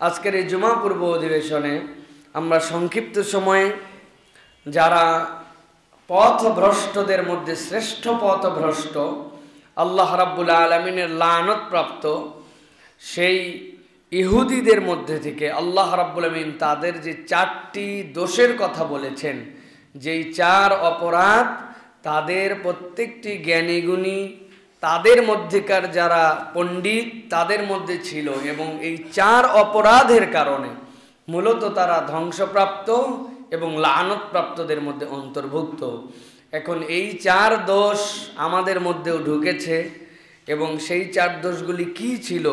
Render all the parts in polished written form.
আজকের এই জুমা পূর্ব অধিবেশনে আমরা সংক্ষিপ্ত সময়ে যারা পথভ্রষ্টদের মধ্যে শ্রেষ্ঠ পথভ্রষ্ট, আল্লাহ রাব্বুল আলামিনের লানত-প্রাপ্ত সেই ইহুদিদের মধ্যে থেকে আল্লাহ রাব্বুল আলামিন তাদের যে 4টি দোষের কথা বলেছেন, যেই 4 অপরাধ তাদের প্রত্যেকটি জ্ঞানীগুণী, তাদের মধ্যেকার যারা পণ্ডিত তাদের মধ্যে ছিল, এবং এই 4 অপরাধের কারণে মূলত তারা ধ্বংসপ্রাপ্ত এবং লানতপ্রাপ্তদের মধ্যে অন্তর্ভুক্ত। এখন এই 4 দোষ আমাদের মধ্যেও ঢুকেছে, এবং সেই 4 দোষগুলি কি ছিল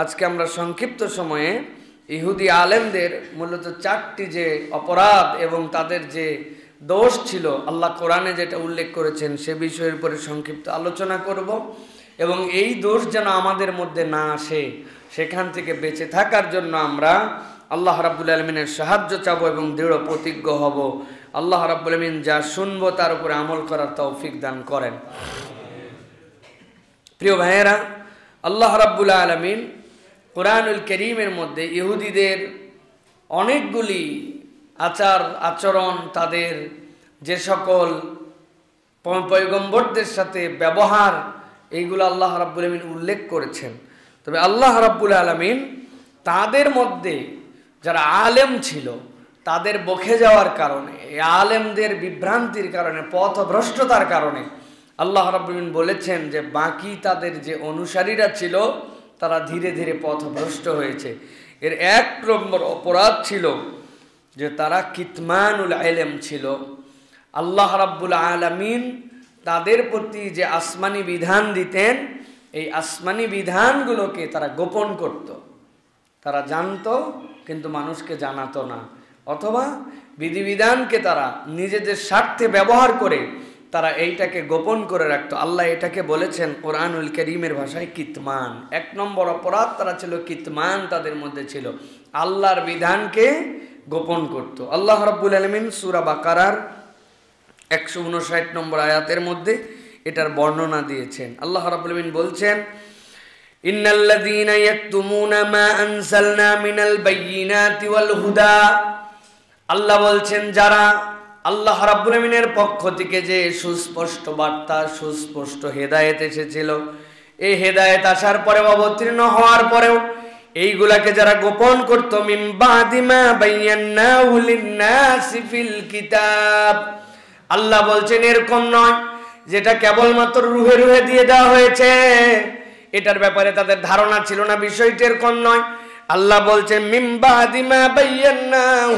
আজকে আমরা সংক্ষিপ্ত সময়ে ইহুদি আলেমদের মূলত 4টি যে অপরাধ এবং তাদের যে দোষ ছিল আল্লাহ কোরআনে যেটা উল্লেখ করেছেন সে বিষয়ের উপরে সংক্ষিপ্ত আলোচনা করব, এবং এই দোষ যেন আমাদের মধ্যে না আসে সেখান থেকে বেঁচে থাকার জন্য আমরা আল্লাহ রাব্বুল আলামিনের সাহায্য চাবো এবং দৃঢ় প্রতিজ্ঞ হব। আল্লাহ রাব্বুল আলামিন যা শুনবো তার উপরে আমল করার তৌফিক দান করেন। প্রিয় ভাইয়েরা, আল্লাহ রাব্বুল আলামিন কোরআনুল কারীমের মধ্যে ইহুদিদের অনেকগুলি আচার আচরণ, তাদের যে সকল পয়গম্বরদের সাথে ব্যবহার, এইগুলো আল্লাহ রাব্বুল আলামিন উল্লেখ করেছেন। তবে আল্লাহ রাব্বুল আলামিন তাদের মধ্যে যারা আলেম ছিল তাদের বকে যাওয়ার কারণে, এই আলেমদের বিভ্রান্তির কারণে, পথভ্রষ্টতার কারণে আল্লাহ রাব্বুল আলামিন বলেছেন যে বাকি তাদের যে অনুসারীরা ছিল তারা ধীরে ধীরে পথভ্রষ্ট হয়েছে। এর 1 নম্বর অপরাধ ছিল যে তারা কিতমানুল ইলম ছিল। আল্লাহ রাব্বুল আলামিন তাদের প্রতি যে আসমানি বিধান দিতেন, এই আসমানি বিধানগুলোকে তারা গোপন করত। তারা জানতো কিন্তু মানুষকে জানাতো না, অথবা বিধিবিধানকে তারা নিজেদের স্বার্থে ব্যবহার করে তারা এইটাকে গোপন করে রাখতো। আল্লাহ এটাকে বলেছেন কোরআনুল কারীমের ভাষায় কিতমান। 1 নম্বর অপরাধ তারা ছিল কিতমান, তাদের মধ্যে ছিল আল্লাহর বিধানকে গোপন করত। আল্লাহ রাব্বুল আলামিন সূরা বাকারার 159 নম্বর আয়াতের মধ্যে এটার বর্ণনা দিয়েছেন। আল্লাহ রাব্বুল আলামিন বলছেন, ইন্নাল্লাযীনা ইয়াকতুমুনা মা আনজালনা মিনাল বায়্যিনাতি ওয়াল হুদা। আল্লাহ বলছেন যারা আল্লাহ রাব্বুল আলামিনের পক্ষ থেকে যে সুস্পষ্ট বার্তা, সুস্পষ্ট হেদায়েত এসেছিল, এই হেদায়েত আসার পরে, অবতীর্ণ হওয়ার পরেও এইগুলাকে যারা গোপন করত, মিন বাদি মা বায়্যানাহু লিন-নাসি ফিল কিতাব। আল্লাহ বলছেন এরকম নয় যেটা কেবলমাত্র রুহে রুহে দিয়ে দেওয়া হয়েছে, এটার ব্যাপারে তাদের ধারণা ছিল না, বিষয়টি এরকম নয়। আল্লাহ বলছেন মিন বাদি মা বায়্যানাহু,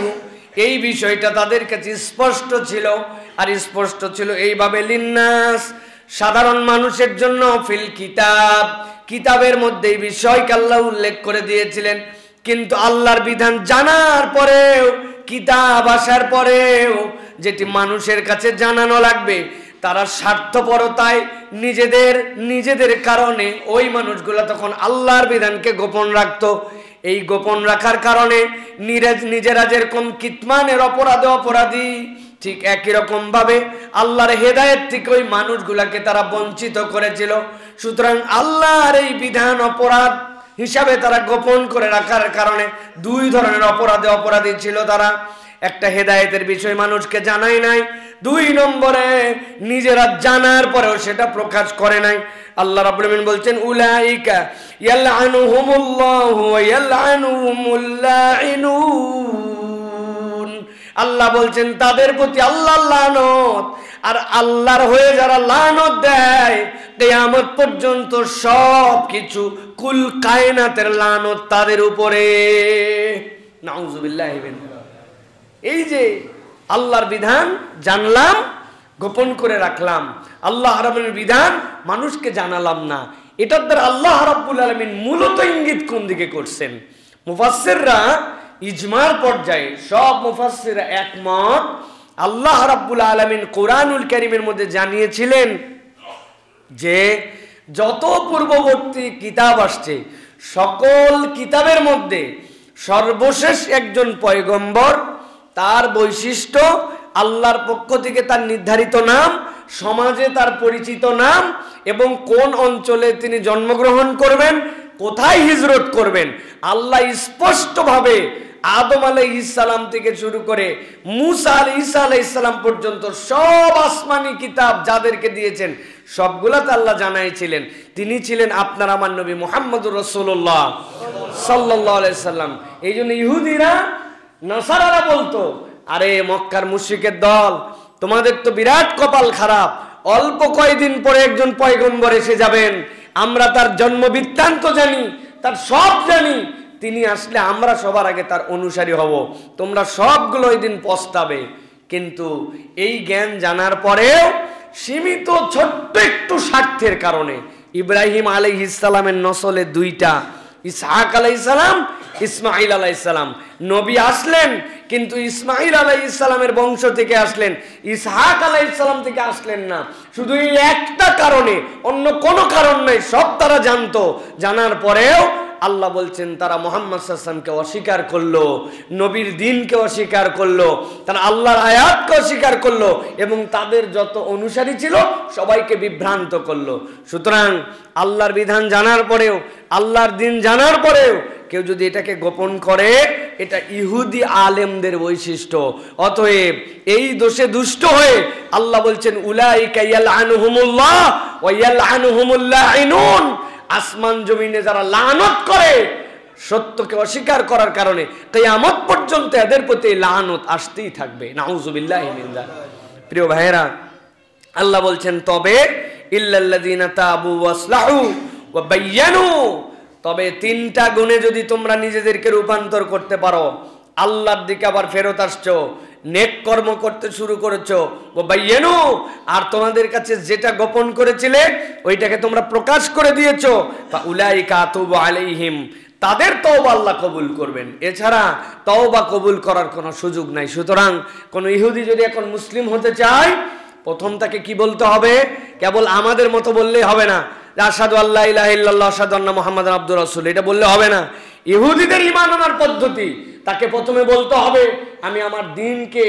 এই বিষয়টা তাদের কাছে স্পষ্ট ছিল, আর স্পষ্ট ছিল এইভাবে লিন-নাস, সাধারণ মানুষের জন্য, ফিল কিতাব, কিতাবের মধ্যে এই বিষয়কে আল্লাহ উল্লেখ করে দিয়েছিলেন। কিন্তু আল্লাহর বিধান জানার পরেও, কিতাব আসার পরেও যেটি মানুষের কাছে জানানো লাগবে, তারা স্বার্থপরতায় নিজেদের কারণে ওই মানুষগুলো তখন আল্লাহর বিধানকে গোপন রাখতো। এই গোপন রাখার কারণে নিজেরা যেরকম কিতমানের অপরাধী, ঠিক একই রকম ভাবে আল্লাহর হেদায়েত থেকে ওই মানুষগুলাকে তারা বঞ্চিত করেছিল। সুতরাং আল্লাহর এই বিধান অপরাধ হিসাবে তারা গোপন করে রাখার কারণে 2 ধরনের অপরাধী ছিল তারা। একটা হেদায়েতের বিষয় মানুষকে জানাই নাই, 2 নম্বরে নিজেরা জানার পরেও সেটা প্রকাশ করে নাই। আল্লাহ রাব্বুল আলামিন বলছেন উলাইকা ইয়ালআনুহুমুল্লাহু ওয়া ইয়ালআনুহুমুল লাঈনুন। আল্লাহ বলছেন তাদের প্রতি আল্লাহর লানত, আর আল্লাহর হয়ে যারা লানত দেয় কিয়ামত পর্যন্ত সব কিছু কুল কায়নাতের লানত তাদের উপরে। নাউযুবিল্লাহি মিন। এই যে আল্লাহর বিধান জানলাম, গোপন করে রাখলাম, আল্লাহ রাব্বুল বিধান মানুষকে জানালাম না, এটার দ্বারা আল্লাহ রাব্বুল আলামিন মূলত ইঙ্গিত কোন দিকে করছেন? মুফাসসিররা ইজমার পর্যায়ে সব মুফাসসিররা একমত, আল্লাহ রাব্বুল আলামিন কোরআনুল কারীমের মধ্যে জানিয়েছিলেন যে যত পূর্ববর্তী কিতাব আসছে সকল কিতাবের মধ্যে সর্বশেষ একজন পয়গম্বর, তার বৈশিষ্ট্য, আল্লাহর পক্ষ থেকে তার নির্ধারিত নাম, সমাজে তার পরিচিত নাম, এবং কোন অঞ্চলে তিনি জন্মগ্রহণ করবেন কোথায় হিজরত করবেন? আল্লাহ স্পষ্টভাবে আদম আলাইহিস সালাম থেকে শুরু করে মুসা ঈসা আলাইহিস সালাম পর্যন্ত সব আসমানি কিতাব যাদেরকে দিয়েছেন সবগুলাতে আল্লাহ জানাইছিলেন তিনি ছিলেন আপনার আমার নবী মুহাম্মদুর রাসূলুল্লাহ সাল্লাল্লাহু আলাইহি সাল্লাম। এই জন্য ইহুদিরা নাসারারা বলতো, আরে মক্কার মুশরিকের দল, তোমাদের তো বিরাট কপাল খারাপ, অল্প কয়েকদিন পরে একজন পয়গম্বর এসে যাবেন, আমরা তার জন্ম বৃত্তান্ত জানি, তার সব জানি, তিনি আসলে আমরা সবার আগে তার অনুসারী হব, তোমরা সবগুলো ওই দিন পস্তাবে। কিন্তু এই জ্ঞান জানার পরেও সীমিত ছোট্ট একটু স্বার্থের কারণে ইব্রাহিম আলাইহিস সালামের নসলে দুইটা, ইসহাক আলাইহিস সালাম, ইসমাঈল আলাইহিস সালাম, নবী আসলেন কিন্তু ইসমাঈল আলাইহিস সালামের বংশ থেকে আসলেন, ইসহাক আলাইহিস সালাম থেকে আসলেন না। শুধু এই একটা কারণে, অন্য কোনো কারণ নাই, সব তারা জানতো। জানার পরেও আল্লাহ বলছেন তারা মুহাম্মদ সাল্লাল্লাহু আলাইহি ওয়াসাল্লামকে অস্বীকার করলো, নবীর দ্বীনকে অস্বীকার করলো, তারা আল্লাহর আয়াতকে অস্বীকার করলো এবং তাদের যত অনুসারী ছিল সবাইকে বিভ্রান্ত করলো। সুতরাং আল্লাহর বিধান জানার পরেও, আল্লাহর দ্বীন জানার পরেও কেউ যদি এটাকে গোপন করে, এটা ইহুদি আলেমদের বৈশিষ্ট্য। অতএব এই দোষে দুষ্ট হয়ে আল্লাহ বলছেন উলাইকা ইয়ালআনুহুমুল্লাহ ওয়া ইয়ালআনুহুমুল লাঈনুন, আসমান জমিনে যারা লানত করে সত্যকে অস্বীকার করার কারণে কিয়ামত পর্যন্ত এদের প্রতি লানত আসতেই থাকবে। নাউযুবিল্লাহি মিন যালিক। প্রিয় ভাইরা, আল্লাহ বলছেন তবে ইল্লাল্লাযীনা তাবু ওয়াসলাহু ওয়া বায়্যানু, তবে তিনটা গুণে যদি তোমরা নিজেদেরকে রূপান্তর করতে পারো, আল্লাহর দিকে আবার ফেরত আসছো, নেক কর্ম করতে শুরু করেছো, ও বাইয়ানু, আর তোমাদের কাছে যেটা গোপন করেছিলে ওইটাকে তোমরা প্রকাশ করে দিয়েছো, ফাউলাইকা আতুবু আলাইহিম, তাদের তওবা আল্লাহ কবুল করবেন। এছাড়া তওবা কবুল করার কোনো সুযোগ নাই। সুতরাং কোন ইহুদি যদি এখন মুসলিম হতে চায়, প্রথম তাকে কি বলতে হবে? কেবল আমাদের মতো বললেই হবে না, আশহাদু আল্লা ইলাহা ইল্লাল্লাহ আশহাদু আন্না মুহাম্মাদান আবদুর রাসূল, এটা বললে হবে না। ইহুদিদের ঈমান আনার পদ্ধতি, তাকে প্রথমে বলতে হবে আমি আমার দ্বীনকে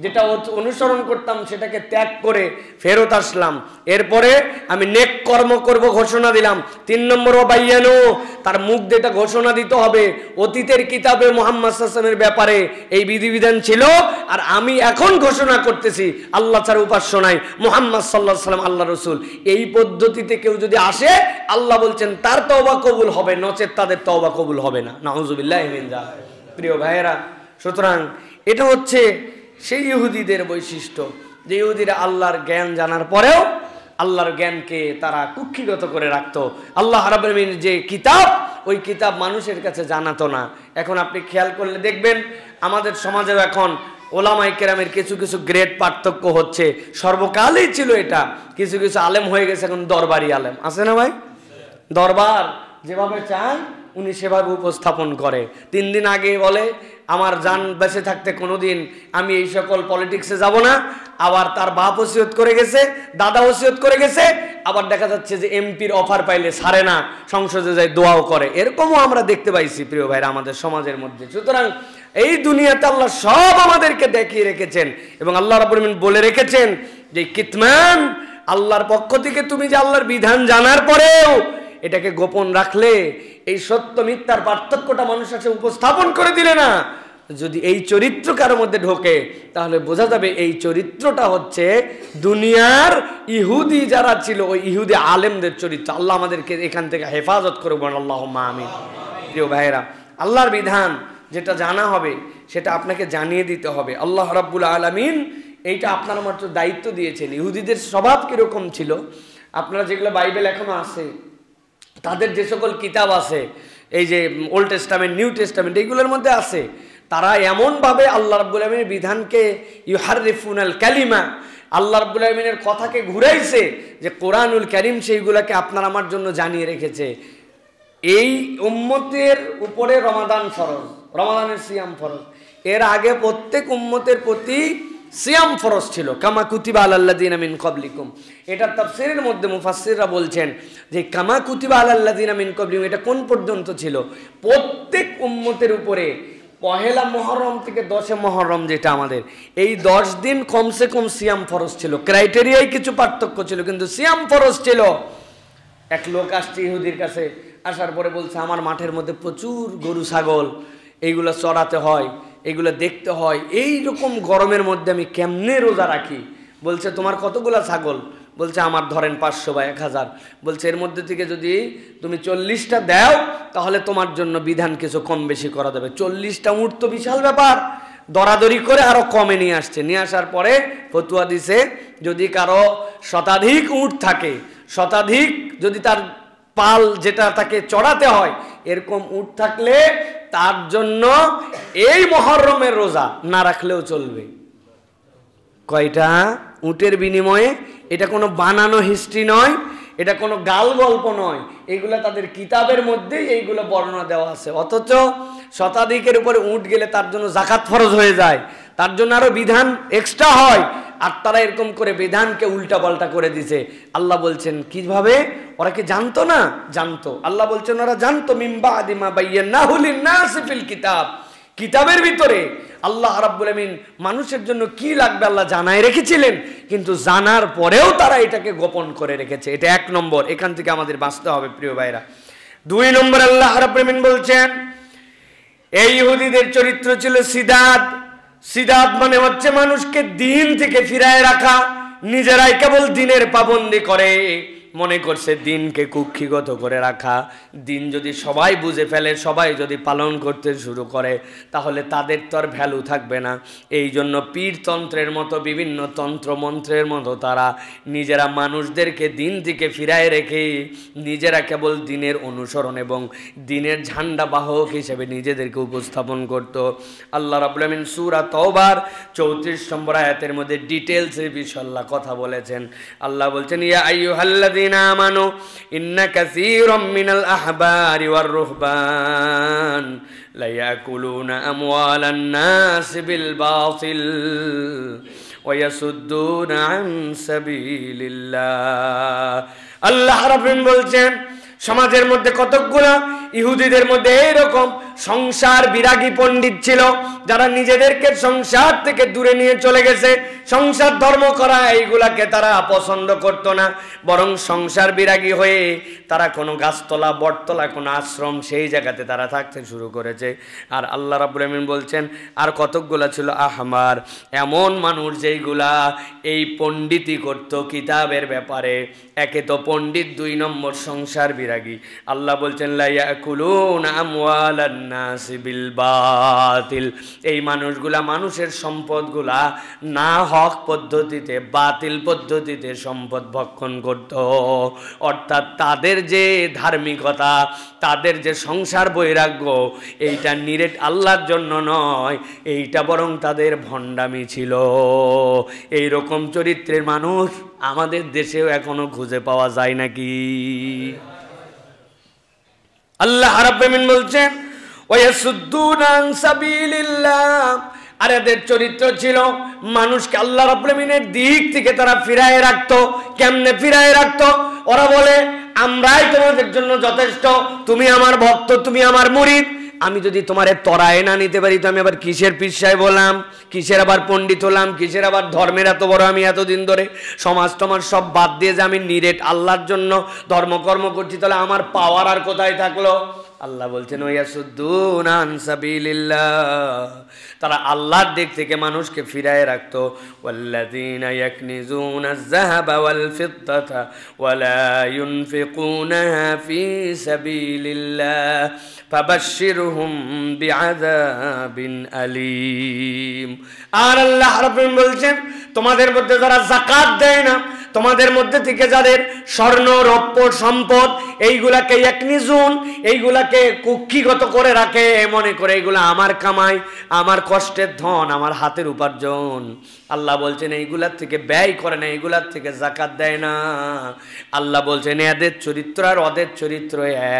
যেটা অনুসরণ করতাম সেটাকে ত্যাগ করে ফেরত আসলাম, এরপরে আমি নেক কর্ম করব ঘোষণা দিলাম। 3 নম্বর বাইয়ানু, তার মুখ দিয়ে এটা ঘোষণা দিতে হবে অতীতের কিতাবে মুহাম্মদ সাল্লাল্লাহু আলাইহি ওয়াসাল্লামের ব্যাপারে এই বিধিবিধান ছিল, আর আমি এখন ঘোষণা করতেছি আল্লাহ ছাড়া উপাস্য নাই, মুহাম্মদ সাল্লাল্লাহু আলাইহি ওয়াসাল্লাম আল্লাহ রাসূল। এই পদ্ধতিতে কেউ যদি আসে, আল্লাহ বলছেন তার তওবা কবুল হবে, নচেত তাদের তওবা কবুল হবে না। নাউযুবিল্লাহি মিন যালিক। প্রিয় ভাইয়েরা, সুতরাং এটা হচ্ছে সেই ইহুদিদের বৈশিষ্ট্য যে ইহুদিরা আল্লাহর জ্ঞান জানার পরেও আল্লাহর জ্ঞানকে তারা কুক্ষিগত করে রাখতো। আল্লাহ রাব্বুল আলামিন যে কিতাব, ওই কিতাব মানুষের কাছে জানাতো না। এখন আপনি খেয়াল করলে দেখবেন আমাদের সমাজেও এখন ওলামায়ে কেরামের কিছু কিছু গ্রেড পার্থক্য হচ্ছে। সর্বকালেই ছিল এটা, কিছু কিছু আলেম হয়ে গেছে এখন দরবারি আলেম, আছে না ভাই? দরবার যেভাবে চায় উনি সেভাবে উপস্থাপন করে। 3 দিন আগে বলে আমার জান বেঁচে থাকতে কোনোদিন আমি এই সকল পলিটিক্সে যাব না, আবার তার বাপ ওসিয়ত করে গেছে, দাদা ওসিয়ত করে গেছে, আবার দেখা যাচ্ছে যে এমপির অফার পাইলে ছাড়ে না, সংসদে যায় দোয়াও করে। এরকমও আমরা দেখতে পাইছি প্রিয় ভাইরা আমাদের সমাজের মধ্যে। সুতরাং এই দুনিয়াতে আল্লাহ সব আমাদেরকে দেখিয়ে রেখেছেন এবং আল্লাহ রাব্বুল আলামিন বলে রেখেছেন যে কিতমান, আল্লাহর পক্ষ থেকে তুমি যে আল্লাহর বিধান জানার পরেও এটাকে গোপন রাখলে, এই সত্য মিথ্যার পার্থক্যটা মানুষের কাছে উপস্থাপন করে দিলে না, যদি এই চরিত্র কারোর মধ্যে ঢোকে তাহলে বোঝা যাবে এই চরিত্রটা হচ্ছে দুনিয়ার ইহুদি যারা ছিল ওই ইহুদি আলেমদের চরিত্র। আল্লাহ আমাদেরকে এখান থেকে হেফাজত করবেন, আল্লাহুম্মা আমিন। প্রিয় ভাইয়েরা, আল্লাহর বিধান যেটা জানা হবে সেটা আপনাকে জানিয়ে দিতে হবে। আল্লাহ রাব্বুল আলামিন এইটা আপনার মাত্র দায়িত্ব দিয়েছেন। ইহুদিদের স্বভাব কিরকম ছিল, আপনারা যেগুলো বাইবেল এখনো আছে, তাদের যে সকল কিতাব আছে, এই যে ওল্ড টেস্টামেন্ট, নিউ টেস্টামেন্ট, এইগুলোর মধ্যে আছে, তারা এমনভাবে আল্লাহ রাব্বুল আলামিনের বিধানকে ইউহাররিফুনাল কালিমা, আল্লাহ রাব্বুল আলামিনের কথাকে ঘুরাইছে যে কোরআনুল কারীম সেইগুলোকে আপনার আমার জন্য জানিয়ে রেখেছে। এই উম্মতের উপরে রমাদান ফরজ, রমাদানের সিয়াম ফরজ। এর আগে প্রত্যেক উম্মতের প্রতি সিয়াম ফরজ ছিল, কামা কুতিবা আলাল্লাযিনা মিন ক্বাবলিকুম। এটা তাফসীরের মধ্যে মুফাসসিররা বলছেন যে কামা কুতিবা আলাল্লাযিনা মিন ক্বাবলিকুম এটা কোন পর্যন্ত ছিল? প্রত্যেক উম্মতের উপরে পহেলা মুহররম থেকে 10 মুহররম যেটা আমাদের, এই 10 দিন কমসে কম সিয়াম ফরজ ছিল। ক্রাইটেরিয়ায় কিছু পার্থক্য ছিল, কিন্তু সিয়াম ফরজ ছিল। এক লোক আসছে ইহুদির কাছে, আসার পরে বলছে আমার মাঠের মধ্যে প্রচুর গরু ছাগল, এইগুলো চড়াতে হয়, এইগুলো দেখতে হয়, এই রকম গরমের মধ্যে আমি কেমনে রোজা রাখি? বলছে তোমার কতগুলা ছাগল? বলছে আমার ধরেন 500 বা 1000। বলছে এর মধ্যে থেকে যদি তুমি 40টা দাও তাহলে তোমার জন্য বিধান কিছু কম বেশি করা যাবে। 40টা উট তো বিশাল ব্যাপার, দরাদরি করে আরো কমে নিয়ে আসছে। নিয়ে আসার পরে ফতুয়া দিছে যদি কারো শতাধিক উট থাকে, শতাধিক যদি তার পাল যেটা তাকে চড়াতে হয় এরকম উট থাকলে তার জন্য এই মুহররমের রোজা না রাখলেও চলবে। কয়টা উটের বিনিময়ে? এটা কোনো বানানো হিস্ট্রি নয়, এটা কোনো গাল গল্প নয়, এগুলো তাদের কিতাবের মধ্যেই এইগুলো বর্ণনা দেওয়া আছে। অথচ শতাধিকের উপরে উট গেলে তার জন্য জাকাত ফরজ হয়ে যায়, তার জন্য আরো বিধান এক্সট্রা হয়। আর তারা এরকম করে বিধানকে উল্টা পাল্টা করে দিছে। আল্লাহ বলছেন কিভাবে? ওরা কি জানতো না? জানতো। আল্লাহ বলছেন ওরা জানতো। মিন বাদি মা বায়্যানাহু লিন-নাসি ফিল কিতাব, কিতাবের ভিতরে আল্লাহ রাব্বুল আমিন মানুষের জন্য কি লাগবে আল্লাহ জানায় রেখেছিলেন, কিন্তু জানার পরেও তারা এটাকে গোপন করে রেখেছে। এটা 1 নম্বর, এখান থেকে আমাদের বাঁচতে হবে প্রিয় ভাইরা। 2 নম্বর আল্লাহ রাব্বুল আমিন বলছেন এই ইহুদিদের চরিত্র ছিল সিদাত। সিদাত মানে হচ্ছে মানুষকে দিন থেকে ফিরায় রাখা। নিজেরাই কেবল দিনের পাবন্দি করে, মনে করছে দিনকে কুক্ষিগত করে রাখা। দিন যদি সবাই বুঝে ফেলে, সবাই যদি পালন করতে শুরু করে, তাহলে তাদের তো আর ভ্যালু থাকবে না। এই জন্য পীরতন্ত্রের মতো বিভিন্ন তন্ত্র মন্ত্রের মতো তারা নিজেরা মানুষদেরকে দিন থেকে ফিরায় রেখে নিজেরা কেবল দিনের অনুসরণ এবং দিনের ঝান্ডা বাহক হিসেবে নিজেদেরকে উপস্থাপন করত। আল্লাহ রাব্বুল আমিন সূরা তাওবার 34 নম্বর আয়াতের মধ্যে ডিটেইলসে বিষয়ে আল্লাহ কথা বলেছেন। আল্লাহ বলছেন ইয়া আইয়ুহাল্লাযীনা আমানু ইন্না কাসীরাম মিনাল আহবারি ওয়ার রুহবান লা ইয়াকুলুনা আমওয়ালান নাস বিল বাতিল ওয়া ইয়াসুদ্দুনা আন সাবিলিল্লাহ। আল্লাহ রাব্বুল বলছেন সমাজের মধ্যে কতকগুলো ইহুদিদের মধ্যে এইরকম সংসার বিরাগী পণ্ডিত ছিল, যারা নিজেদেরকে সংসার থেকে দূরে নিয়ে চলে গেছে। সংসার ধর্ম করা এইগুলাকে তারা পছন্দ করত না, বরং সংসার বিরাগী হয়ে তারা কোনো গাছতলা বটতলা কোনো আশ্রম সেই জায়গাতে তারা থাকতে শুরু করেছে। আর আল্লাহ রাব্বুল আমিন বলছেন আর কতকগুলা ছিল আহমার, এমন মানুষ যেইগুলা এই পণ্ডিতি করত কিতাবের ব্যাপারে। একে তো পণ্ডিত, 2 নম্বর সংসার বিরাগী। আল্লাহ বলছেন লা ইয়াকুলুনা আমওয়ালান নাসি বিল বাতিল, এই মানুষগুলা মানুষের সম্পদগুলা না হক পদ্ধতিতে বাতিল পদ্ধতিতে সম্পদ ভক্ষণ করত। অর্থাৎ তাদের যে ধার্মিকতা, তাদের যে সংসার বৈরাগ্য, এইটা নিরেট আল্লাহর জন্য নয়, এইটা বরং তাদের ভণ্ডামি ছিল। এই রকম চরিত্রের মানুষ আমাদের দেশেও এখনো খুঁজে পাওয়া যায় নাকি? আল্লাহ রাব্বুল আমিন বলছেন ওয়ায়াসুদ্দুনা আন সাবিলিল্লাহ, আর এদের চরিত্র ছিল মানুষকে আল্লাহ রাব্বুল আমিনের দিক থেকে তারা ফিরায় রাখতো। কেমনে ফিরায় রাখতো? ওরা বলে আমরাই তোমাদের জন্য যথেষ্ট, তুমি আমার ভক্ত, তুমি আমার মুরিদ। আমি যদি তোমারে তরায় না নিতে পারি তো আমি আবার কিসের পীর সাহেব হলাম, কিসের আবার পণ্ডিত হলাম, কিসের আবার ধর্মের এত বড় আমি এতদিন ধরে সমাজ টমাজ সব বাদ দিয়ে যে আমি নিরেট আল্লাহর জন্য ধর্মকর্ম করছি, তাহলে আমার পাওয়ার আর কোথায় থাকলো? আল্লাহ বলছেন ওয়ায়াসুদ্দুনা আন সাবিলিল্লাহ, তারা আল্লাহর দিক থেকে মানুষকে ফিরায় রাখতো। ওয়াল্লাযীনা ইয়াকনিজুনাজ যাহাবা ওয়াল ফিদ্দাতা ওয়া লা ইউনফিকুনাহা ফী সাবিলিল্লাহ ফাবাশশিরহুম বিআযাবিন আলীম। আর আল্লাহ রাব্বুল বলছেন তোমাদের মধ্যে যারা যাকাত দেয় না, তোমাদের মধ্যে থেকে যাদের স্বর্ণ রৌপ্য সম্পদ এইগুলাকে ইয়াকনিজুন, এইগুলাকে কুক্ষিগত করে রাখে, মনে করে এইগুলা আমার কামাই, আমার কষ্টের ধন, আমার হাতের উপার্জন, আল্লাহ বলছেন এইগুলার থেকে ব্যয় করে না, এইগুলার থেকে যাকাত দেয় না। আল্লাহ বলছেন এদের চরিত্র আর ওদের চরিত্র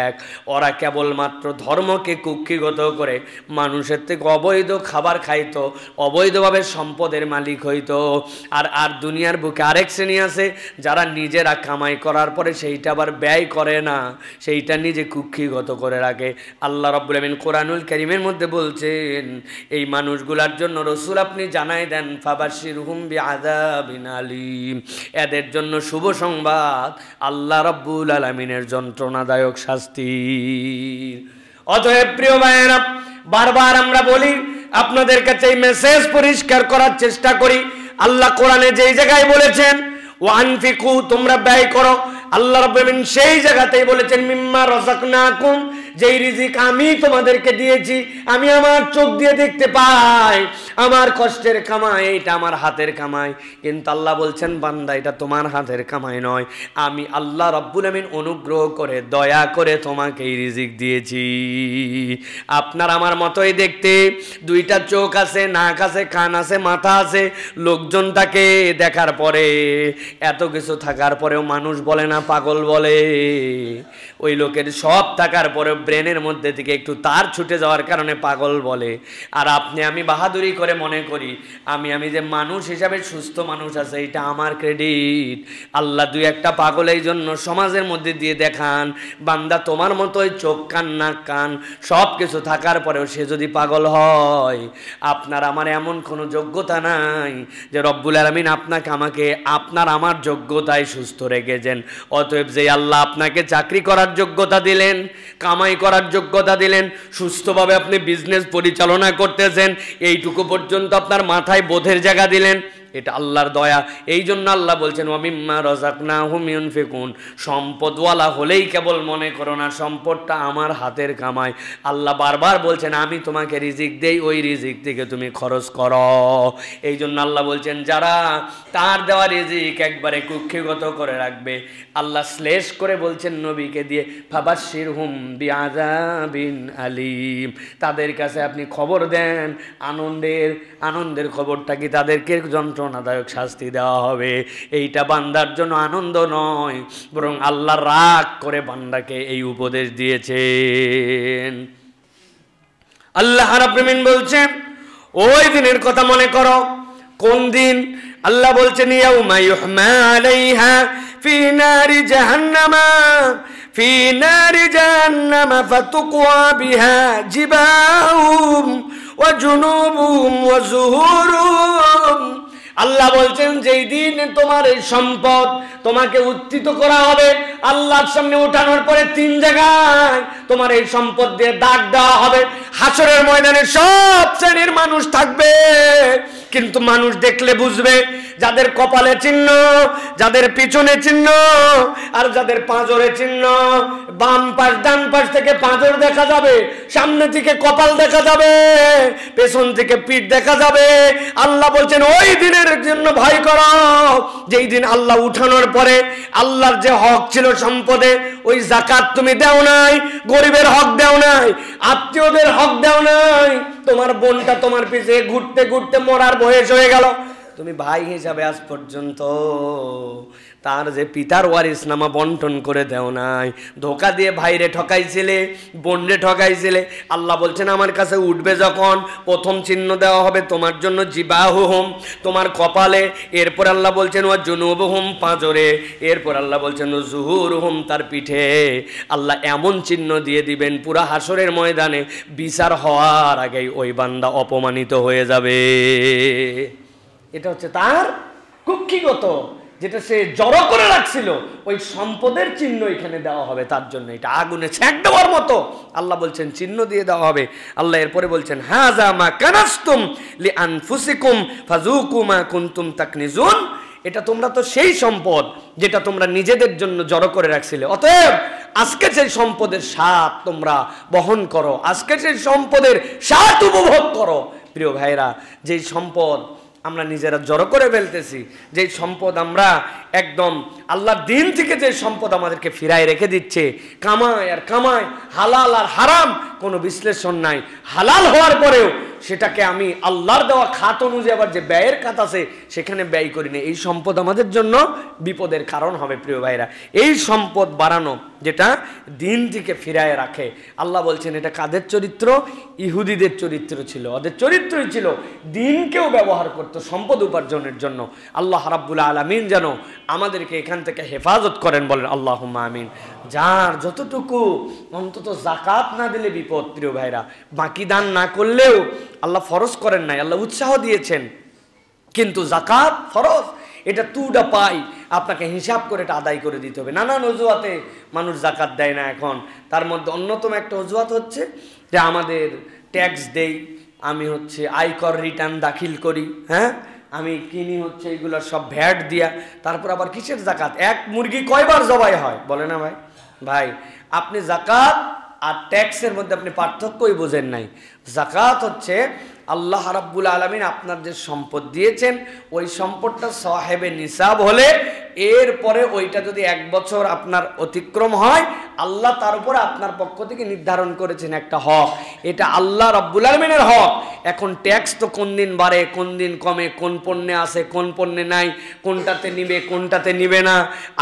এক। ওরা কেবলমাত্র ধর্মকে কুক্ষিগত করে মানুষের থেকে অবৈধ খাবার খাইতো, অবৈধভাবে সম্পদের মালিক হইতো। আর দুনিয়ার বুকে আরেক শ্রেণী আছে যারা নিজেরা কামাই করার পরে সেইটা আবার ব্যয় করে না, না, সেইটা নিজে কুক্ষিগত করে রাখে। আল্লাহ রাব্বুল আলামিন কোরআনুল কারীমের মধ্যে বলছেন, এই মানুষগুলার জন্য রাসূল আপনি জানাই দেন, ফাবাশশিরহুম বিআযাবিন আলীম, এদের জন্য শুভ সংবাদ আল্লাহ রাব্বুল আলামিনের যন্ত্রণাদায়ক শাস্তির। অতএব প্রিয় ভাইয়েরা, বারবার আমরা বলি, আপনাদের কাছে এই মেসেজ পরিষ্কার করার চেষ্টা করি। আল্লাহ কোরআনে যেই জায়গায় বলেছেন ওয়ানফিকু, তোমরা ব্যয় করো, আল্লাহ রাব্বুল আলামিন সেই জায়গাতেই বলেছেন মিম্মা রাযাকনাকুম, যেই রিজিক আমি তোমাদেরকে দিয়েছি, আমি আমার চোখ দিয়ে দেখতে পাই, আমার কষ্টের কামাই, এটা আমার হাতের কামাই। কিন্তু আল্লাহ বলছেন বান্দা এটা তোমার হাতের কামাই নয়, আমি আল্লাহ রাব্বুল আলামিন অনুগ্রহ করে দয়া করে তোমাকে এই রিজিক দিয়েছি। আপনার আমার মতোই দেখতে, দুইটা চোখ আছে, নাক আছে, কান আছে, মাথা আছে। লোকজন তাকে দেখার পরে, এত কিছু থাকার পরেও মানুষ বলে না, পাগল বলে। ওই লোকের সব থাকার পরেও ব্রেনের মধ্যে থেকে একটু তার ছুটে যাওয়ার কারণে পাগল বলে। আর আপনি আমি বাহাদুরি করে মনে করি আমি যে মানুষ হিসাবে সুস্থ মানুষ আছে, এটা আমার ক্রেডিট। আল্লাহ দুই একটা পাগল এই জন্য সমাজের মধ্যে দিয়ে দেখান, বান্দা তোমার মতোই চোখ, কান, নাক, কান সব কিছু থাকার পরেও সে যদি পাগল হয়, আপনার আমার এমন কোনো যোগ্যতা নাই যে রব্বুল আলামিন আপনাকে আমাকে আপনার আমার যোগ্যতায় সুস্থ রেখেছেন। অতএব যে আল্লাহ আপনাকে চাকরি করার যোগ্যতা দিলেন, কামাই করার যোগ্যতা দিলেন, সুস্থভাবে আপনি বিজনেস পরিচালনা করতেছেন, এইটুকু পর্যন্ত আপনার মাথায় বোধের জায়গা দিলেন, এটা আল্লাহর দয়া। এই জন্য আল্লাহ বলছেন ওয়ামিম্মা রাযাকনাহুম ইউনফিকুন, সম্পদওয়ালা হলেই কেবল মনে করো না সম্পদটা আমার হাতের কামাই। আল্লাহ বারবার বলছেন আমি তোমাকে রিজিক দেই, ওই রিজিক থেকে তুমি খরচ করো। এই জন্য আল্লাহ বলছেন যারা তার দেওয়া রিজিক একবারে কুক্ষিগত করে রাখবে, আল্লাহ শ্লেষ করে বলছেন নবীকে দিয়ে, ফাবাশশিরহুম বিআযাবিন আলীম, তাদের কাছে আপনি খবর দেন আনন্দের খবরটা কি, তাদেরকে যন্ত্রণাদায়ক শাস্তি দেওয়া হবে। এইটা বান্দার জন্য আনন্দ নয়, বরং আল্লাহ রাগ করে বান্দাকে এই উপদেশ দিয়েছেন। আল্লাহ রাব্বুল আলামিন বলছেন ওই দিনের কথা মনে করো। কোন দিন? আল্লাহ বলছেন ইয়াউমা ইউহমা আলাইহা ফি নারি জাহান্নামা ফাতুকওয়া বিহা জিবাহুম ওয়া জুনুবুহুম ওয়া যুহুরুহুম। আল্লাহ বলছেন যেই দিন তোমার এই সম্পদ তোমাকে উত্থিত করা হবে, আল্লাহর সামনে ওঠানোর পরে তিন জায়গায় তোমার এই সম্পদ দিয়ে দাগ দেওয়া হবে। হাসরের ময়দানে সব শ্রেণীর মানুষ থাকবে, কিন্তু মানুষ দেখলে বুঝবে যাদের কপালে চিহ্ন, যাদের পিছনে চিহ্ন, আর যাদের পাঁজরে চিহ্ন। বাম পাশ ডান পাশ থেকে পাঁজর দেখা যাবে, সামনে থেকে কপাল দেখা যাবে, পেছন থেকে পিঠ দেখা যাবে। আল্লাহ বলছেন ওই দিনের জন্য ভয় করো, যেই দিন আল্লাহ উঠানোর পরে আল্লাহর যে হক ছিল সম্পদে, ওই যাকাত তুমি দাও নাই, গরিবের হক দাও নাই, আত্মীয়দের হক দাও নাই, তোমার বোনটা তোমার পিছে ঘুরতে ঘুরতে মরার বয়স হয়ে গেল, তুমি ভাই হিসাবে আজ পর্যন্ত তার যে পিতার ওয়ারিসনামা বন্টন করে দেও নাই, ধোকা দিয়ে ভাইরে ঠকাইছিলে, বোনরে ঠকাইছিলে। আল্লাহ বলছেন আমার কাছে উঠবে যখন, প্রথম চিহ্ন দেওয়া হবে তোমার জন্য জিবাহুহুম, তোমার কপালে। এরপর আল্লাহ বলছেন ওয়া জুনুবুহুম, পাঁজরে। এরপর আল্লাহ বলছেন ওয়া যুহুরুহুম, তার পিঠে। আল্লাহ এমন চিহ্ন দিয়ে দিবেন পুরা হাসরের ময়দানে বিচার হওয়ার আগেই ওই বান্দা অপমানিত হয়ে যাবে। এটা হচ্ছে তার কুক্ষিগত, যেটা সে জড়ো করে রাখছিল, ওই সম্পদের চিহ্ন এখানে দেওয়া হবে তার জন্য। এটা আগুনে ছ্যাঁক দেওয়ার মতো আল্লাহ বলছেন চিহ্ন দিয়ে দেওয়া হবে। আল্লাহ এরপরে বলছেন হাযা মা কানাসতুম লিআনফুসিকুম ফাযুকু মা কুনতুম তাকনিজুন, এটা তোমরা তো সেই সম্পদ যেটা তোমরা নিজেদের জন্য জড়ো করে রাখছিলে। অতএব আজকে সেই সম্পদের স্বাদ তোমরা বহন করো, আজকে সেই সম্পদের স্বাদ উপভোগ করো। প্রিয় ভাইরা, যেই সম্পদ আমরা নিজেরা জড়ো করে ফেলতেছি, যেই সম্পদ আমরা একদম আল্লাহর দিন থেকে যে সম্পদ আমাদেরকে ফিরায় রেখে দিচ্ছে, কামায় আর কামায়, হালাল আর হারাম কোনো বিশ্লেষণ নাই। হালাল হওয়ার পরেও সেটাকে আমি আল্লাহর দেওয়া খাত অনুযায়ী আবার যে ব্যয়ের খাত আছে সেখানে ব্যয় করি না। এই সম্পদ আমাদের জন্য বিপদের কারণ হবে। প্রিয় ভাইরা, এই সম্পদ বাড়ানো যেটা দিন থেকে ফিরায় রাখে। আল্লাহ বলছেন এটা কাদের চরিত্র? ইহুদিদের চরিত্র ছিল। ওদের চরিত্রই ছিল দিনকেও ব্যবহার করতো সম্পদ উপার্জনের জন্য। আল্লাহ রাব্বুল আলামিন যেন আমাদেরকে এখান থেকে হেফাজত করেন, বলেন আল্লাহুম্মা আমিন। যার যতটুকু, অন্তত জাকাত না দিলে বিপদ প্রিয় ভাইরা। বাকি দান না করলেও আল্লাহ ফরজ করেন নাই, আল্লাহ উৎসাহ দিয়েছেন, কিন্তু জাকাত ফরজ, এটা তুটা পাই, আপনাকে হিসাব করে এটা আদায় করে দিতে হবে। নানান অজুহাতে মানুষ জাকাত দেয় না এখন। তার মধ্যে অন্যতম একটা অজুহাত হচ্ছে যে আমাদের ট্যাক্স দেই, আমি হচ্ছে আয়কর রিটার্ন দাখিল করি, হ্যাঁ আমি কিনি হচ্ছে এইগুলো সব ভ্যাট দিয়া, তারপর আবার কিসের জাকাত? এক মুরগি কয়বার জবাই হয় বলে না ভাই? ভাই আপনি জাকাত আর ট্যাক্সের মধ্যে আপনি পার্থক্যই বোঝেন নাই। জাকাত হচ্ছে আল্লাহ রাব্বুল আলামিন আপনার যে সম্পদ দিয়েছেন, ওই সম্পদটা সাহেবে নিসাব হলে এরপরে ওইটা যদি 1 বছর আপনার অতিক্রম হয়, আল্লাহ তার উপরে আপনার পক্ষ থেকে নির্ধারণ করেছেন একটা হক, এটা আল্লাহ রাব্বুল আলামিনের হক। এখন ট্যাক্স তো কোন দিন বাড়ে, কোন দিন কমে, কোন পণ্যে আছে, কোন পণ্যে নাই, কোনটাতে নিবে, কোনটাতে নিবে না।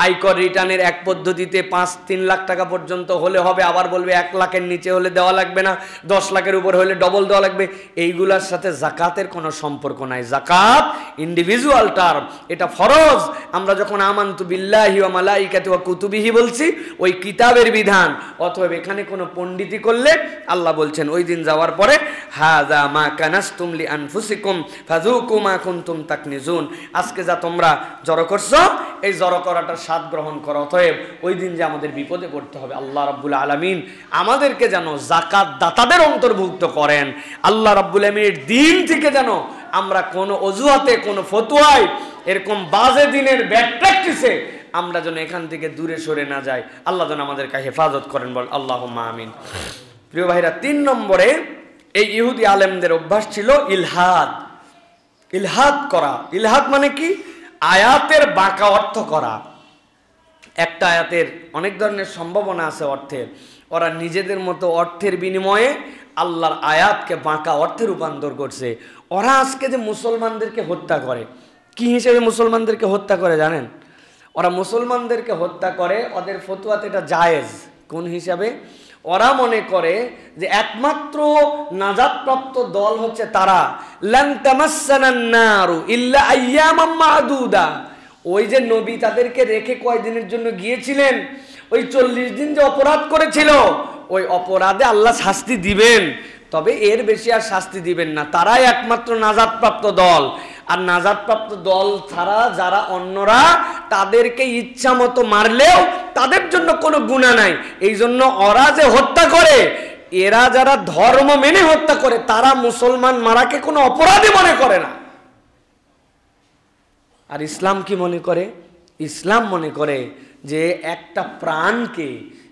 আয়কর রিটার্নের এক পদ্ধতিতে 5-3 লাখ টাকা পর্যন্ত হলে হবে, আবার বলবে 1 লাখের নিচে হলে দেওয়া লাগবে না, 10 লাখের উপর হলে ডবল দেওয়া লাগবে। এইগুলার সাথে জাকাতের কোনো সম্পর্ক নাই। জাকাত ইন্ডিভিজুয়াল টার্ম, এটা ফরজ। আমরা যখন আমানতু বিল্লাহি ওয়া মালাইকাতি ওয়া কুতুবিহি বলছি, ওই কিতাবের বিধান। অতএব এখানে কোনো পণ্ডিতি করলে আল্লাহ বলছেন ওই দিন যাওয়ার পরে হাযা মা কানাসতুম লি আনফুসিকুম ফাযুকু মা কুনতুম তাকনিজুন, আজকে যা তোমরা জড়ো করছো এই জড়ো করাটার স্বাদ গ্রহণ করো। অতএব ওই দিন যে আমাদের বিপদে পড়তে হবে, আল্লাহ রাব্বুল আলামিন আমাদেরকে যেন জাকাত দাতাদের অন্তর্ভুক্ত করেন। আল্লাহ রাব্বুল আলামিনের দিন থেকে যেন আমরা কোনো অজুহাতে, কোনো ফতোয়ায়, এরকম বাজে দিনের ব্যাড প্র্যাকটিসে আমরা যেন এখান থেকে দূরে সরে না যাই। আল্লাহ যেন আমাদেরকে হেফাজত করেন, বল আল্লাহুম্মা আমিন। প্রিয় ভাইরা, 3 নম্বরে এই ইহুদি আলেমদের অভ্যাস ছিল ইলহাদ। ইলহাদ করা, ইলহাদ মানে কি? আয়াতের বাঁকা অর্থ করা। একটা আয়াতের অনেক ধরনের সম্ভাবনা আছে অর্থের, ওরা নিজেদের মতো অর্থের বিনিময়ে আল্লাহর আয়াতকে বাঁকা অর্থে রূপান্তর করছে। ওরা আজকে যে মুসলমানদেরকে হত্যা করে, কি হিসেবে মুসলমানদেরকে হত্যা করে জানেন? ওরা মুসলমানদেরকে হত্যা করে, ওদের ফতোয়াতে এটা জায়েজ। কোন হিসাবে? ওরা মনে করে যে একমাত্র নাজাতপ্রাপ্ত দল হচ্ছে তারা, লান তামাসসানান নারু ইল্লা আইয়ামাম মা'দুদা। ওই যে নবী তাদেরকে রেখে কয়দিনের জন্য গিয়েছিলেন, ওই 40 দিন যে অপরাধ করেছিল, ওই অপরাধে আল্লাহ শাস্তি দিবেন, তবে এর বেশি আর শাস্তি দিবেন না। তারাই একমাত্র নাজাতপ্রাপ্ত দল। আর নাজাতপ্রাপ্ত দল ছাড়া যারা অন্যরা, তাদেরকে ইচ্ছা মতো মারলেও তাদের জন্য কোনো গুনাহ নাই। এই জন্য ওরা যে হত্যা করে, এরা যারা ধর্ম মেনে হত্যা করে, তারা মুসলমান মারাকে কোনো অপরাধী মনে করে না। আর ইসলাম কি মনে করে? ইসলাম মনে করে যে একটা প্রাণকে,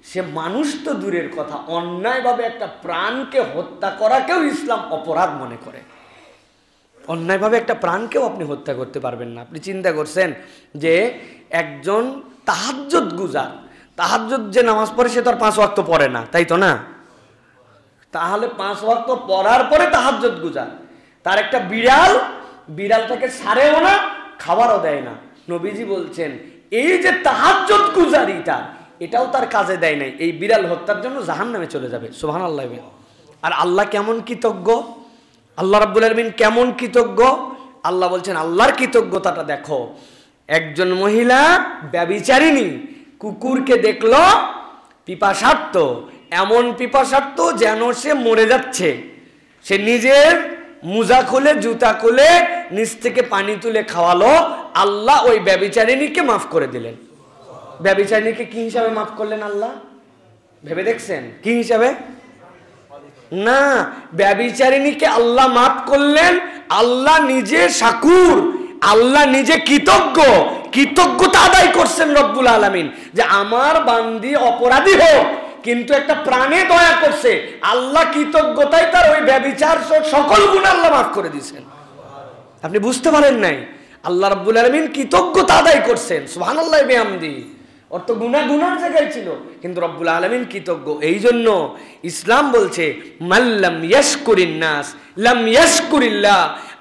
সে মানুষ তো দূরের কথা, অন্যায়ভাবে একটা প্রাণকে হত্যা করাকেও ইসলাম অপরাধ মনে করে। অন্যায়ভাবে একটা প্রাণকেও আপনি হত্যা করতে পারবেন না। আপনি চিন্তা করছেন যে একজন তাহাজ্জুদ গুজার, তাহাজ্জুদ যে নামাজ পড়ে সে তো আর 5 ওয়াক্ত পড়ে না, তাই তো না? তাহলে 5 ওয়াক্ত পড়ার পরে তাহাজ্জুদ গুজার, তার একটা বিড়াল, বিড়ালটাকে ছাড়েও না, খাবারও দেয় না। নবীজি বলছেন এই যে তাহাজ্জুদ গুজারিটা, এটাও তার কাজে দেয় নাই, এই বিড়াল হত্যার জন্য জাহান্নামে চলে যাবে। সুবহানাল্লাহ। আর আল্লাহ কেমন কৃতজ্ঞ, আল্লাহ রাব্বুল আলামিন কেমন কৃতজ্ঞ। আল্লাহ বলছেন আল্লাহর কৃতজ্ঞতাটা দেখো। একজন মহিলা ব্যভিচারিণী কুকুরকে দেখলো, পিপাসার্ত, এমন পিপাসার্ত যেন সে মরে যাচ্ছে, সে নিজের মুজা খুলে, জুতা খুলে, নিচ থেকে পানি তুলে খাওয়ালো। আল্লাহ ওই ব্যভিচারিণীকে মাফ করে দিলেন। ব্যভিচারিণীকে কি হিসাবে মাফ করলেন আল্লাহ? ভেবে দেখছেন কি হিসাবে? না, ব্যভিচারিণীকে আল্লাহ মাফ করলেন। আল্লাহ নিজে শাকুর, আল্লাহ নিজে কৃতজ্ঞ, কৃতজ্ঞতা আদায় করছেন রব্বুল আলামিন যে আমার বান্দি অপরাধী হোক কিন্তু একটা প্রাণে দয়া করছে। আল্লাহ কৃতজ্ঞতায় তার ওই ব্যভিচার সকল গুনাহ আল্লাহ মাফ করে দিয়েছেন। আপনি বুঝতে পারেন নাই? আল্লাহ রাব্বুল আলামিন কৃতজ্ঞতা আদায় করছেন। সুবহানাল্লাহি বিহামদিহি। ওর তো গুনার জায়গায় ছিল, কিন্তু রব্বুল আলামিন কৃতজ্ঞ। এই জন্য ইসলাম বলছে মাল্লাম ইয়াশকুরিন নাস লাম ইয়াশকুরিল্লাহ।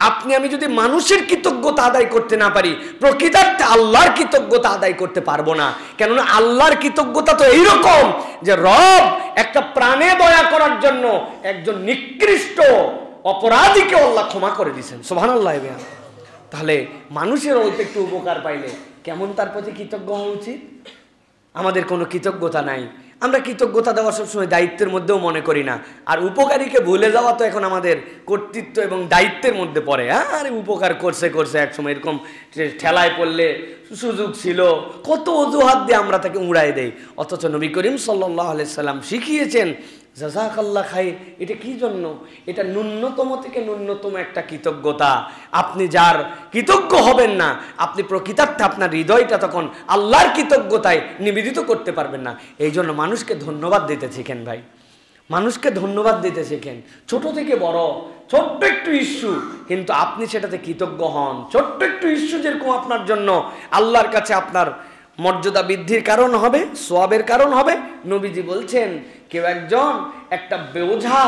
আপনি আমি যদি মানুষের কৃতজ্ঞতা আদায় করতে না পারি, প্রকৃতার্থে আল্লাহর কৃতজ্ঞতা আদায় করতে পারবো না। কেননা আল্লাহর কৃতজ্ঞতা তো এইরকম যে রব একটা প্রাণে দয়া করার জন্য একজন নিকৃষ্ট অপরাধীকে আল্লাহ ক্ষমা করে দিয়েছেন। সুবহানাল্লাহ। তাহলে মানুষের অল্প একটু উপকার পাইলে কেমন তার প্রতি কৃতজ্ঞ হওয়া উচিত? আমাদের কোনো কৃতজ্ঞতা নাই। আমরা কৃতজ্ঞতা দেওয়া সবসময় দায়িত্বের মধ্যেও মনে করি না। আর উপকারীকে ভুলে যাওয়া তো এখন আমাদের কর্তৃত্ব এবং দায়িত্বের মধ্যে পড়ে। আরে উপকার করছে একসময় এরকম ঠেলায় পড়লে সুযোগ ছিল, কত অজুহাত দিয়ে আমরা তাকে উড়াই দেই। অথচ নবী করিম সাল্লাল্লাহু আলাইহি সাল্লাম শিখিয়েছেন জাযাকাল্লাহ খাইর। এটা কি জন্য? এটা ন্যূনতম থেকে ন্যূনতম একটা কৃতজ্ঞতা। আপনি যার কৃতজ্ঞ হবেন না, আপনি প্রকৃতার্থে আপনার হৃদয়টা তখন আল্লাহর কৃতজ্ঞতায় নিবেদিত করতে পারবেন না। এই জন্য মানুষকে ধন্যবাদ দিতে শিখেন ভাই, মানুষকে ধন্যবাদ দিতে শেখেন। ছোট থেকে বড়, ছোট্ট একটু ইস্যু, কিন্তু আপনি সেটাতে কৃতজ্ঞ হন। ছোট্ট একটু ইস্যু যেরকম আপনার জন্য আল্লাহর কাছে আপনার মর্যাদা বৃদ্ধির কারণ হবে, সওয়াবের কারণ হবে। নবীজি বলছেন কেউ একজন একটা বোঝা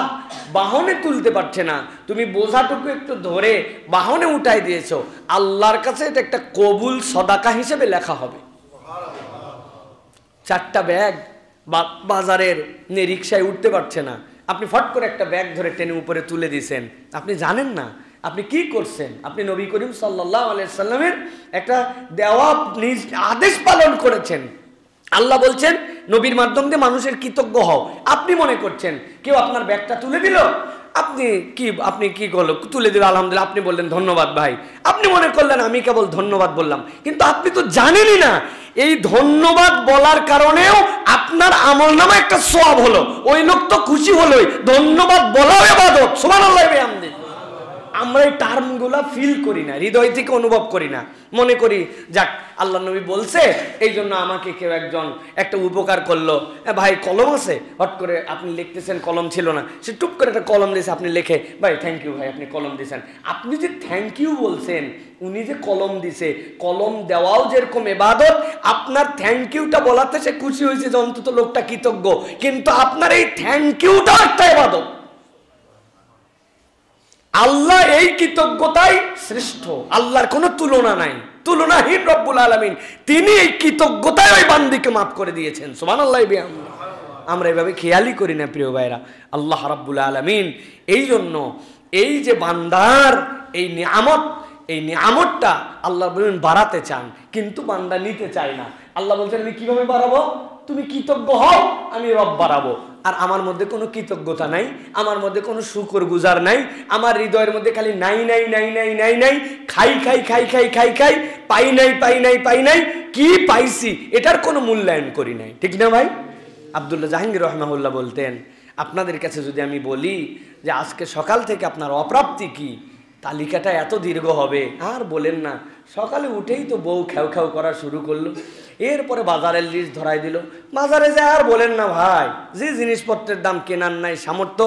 বাহনে তুলতে পারছে না, তুমি বোঝাটুকু একটু ধরে বাহনে উঠাই দিয়েছো, আল্লাহর কাছে এটা একটা কবুল সদাকা হিসেবে লেখা হবে। 4টা ব্যাগ বাজারের রিক্সায় উঠতে পারছে না, আপনি ফট করে একটা ব্যাগ ধরে টেনে উপরে তুলে দিয়েছেন, আপনি জানেন না আপনি কি করছেন। আপনি নবী করিম সাল্লাল্লাহু আলাইহি সাল্লামের একটা দেওয়া আদেশ পালন করেছেন। আল্লাহ বলছেন নবীর মাধ্যম দিয়ে মানুষের কৃতজ্ঞ হও। আপনি মনে করছেন কেউ আপনার ব্যাগটা তুলে দিল, আপনি কি করলো, তুলে দিল আলহামদুলিল্লাহ, আপনি বললেন ধন্যবাদ ভাই, আপনি মনে করলেন আমি কেবল ধন্যবাদ বললাম, কিন্তু আপনি তো জানেনই না এই ধন্যবাদ বলার কারণেও আপনার আমলনামা একটা সওয়াব হলো, ওই লোক তো খুশি হলোই, ধন্যবাদ বলাও ইবাদত। সুবহানাল্লাহ। আমরা এই টার্মগুলা ফিল করি না, হৃদয় থেকে অনুভব করি না, মনে করি যাক আল্লাহ নবী বলছে এই জন্য আমাকে কেউ একজন একটা উপকার করলো। ভাই কলম আছে, হট করে আপনি লিখতেছেন, কলম ছিল না, সে টুপ করে একটা কলম দিয়েছে, আপনি লিখে ভাই থ্যাংক ইউ ভাই আপনি কলম দিয়েছেন। আপনি যে থ্যাংক ইউ বলছেন, উনি যে কলম দিছে, কলম দেওয়াও যেরকম ইবাদত, আপনার থ্যাংক ইউটা বলাতে সে খুশি হয়েছে যে অন্তত লোকটা কৃতজ্ঞ, কিন্তু আপনার এই থ্যাংক ইউটাও একটা ইবাদত। আল্লাহ এই কৃতজ্ঞতাই শ্রেষ্ঠ, আল্লাহর কোনো তুলনা নাই, তুলনাহীন রব্বুল আলামিন, তিনি এই কৃতজ্ঞতায় ওই বান্দিকে মাফ করে দিয়েছেন। সুবহানাল্লাহ। আমরা এভাবে খেয়ালই করি না প্রিয় ভাইরা। আল্লাহ রাব্বুল আলামিন এই জন্য এই যে বান্দার এই নিয়ামত, এই নিয়ামতটা আল্লাহ বলেন বাড়াতে চান, কিন্তু বান্দা নিতে চায় না। আল্লাহ বলছেন আমি কিভাবে বাড়াবো? তুমি কৃতজ্ঞ হও, আমি রব বাড়াবো। আর আমার মধ্যে কোনো কৃতজ্ঞতা নাই, আমার মধ্যে কোনো শুকর গুজার নাই, আমার হৃদয়ের মধ্যে খালি নাই নাই নাই নাই নাই নাই, খাই খাই খাই খাই খাই খাই, পাই নাই পাই নাই পাই নাই, কি পাইছি এটার কোনো মূল্যায়ন করি নাই। ঠিক না ভাই? আব্দুল্লাহ জাহাঙ্গীর রহমাহুল্লাহ বলতেন আপনাদের কাছে যদি আমি বলি যে আজকে সকাল থেকে আপনার অপ্রাপ্তি কি, তালিকাটা এত দীর্ঘ হবে। আর বলেন না, সকালে উঠেই তো বউ খেউ খেউ করা শুরু করলো, এরপরে বাজারের লিস্ট ধরাই দিল, বাজারে যায় আর বলেন না ভাই, যে জিনিসপত্রের দাম কেনার নাই সামর্থ্য,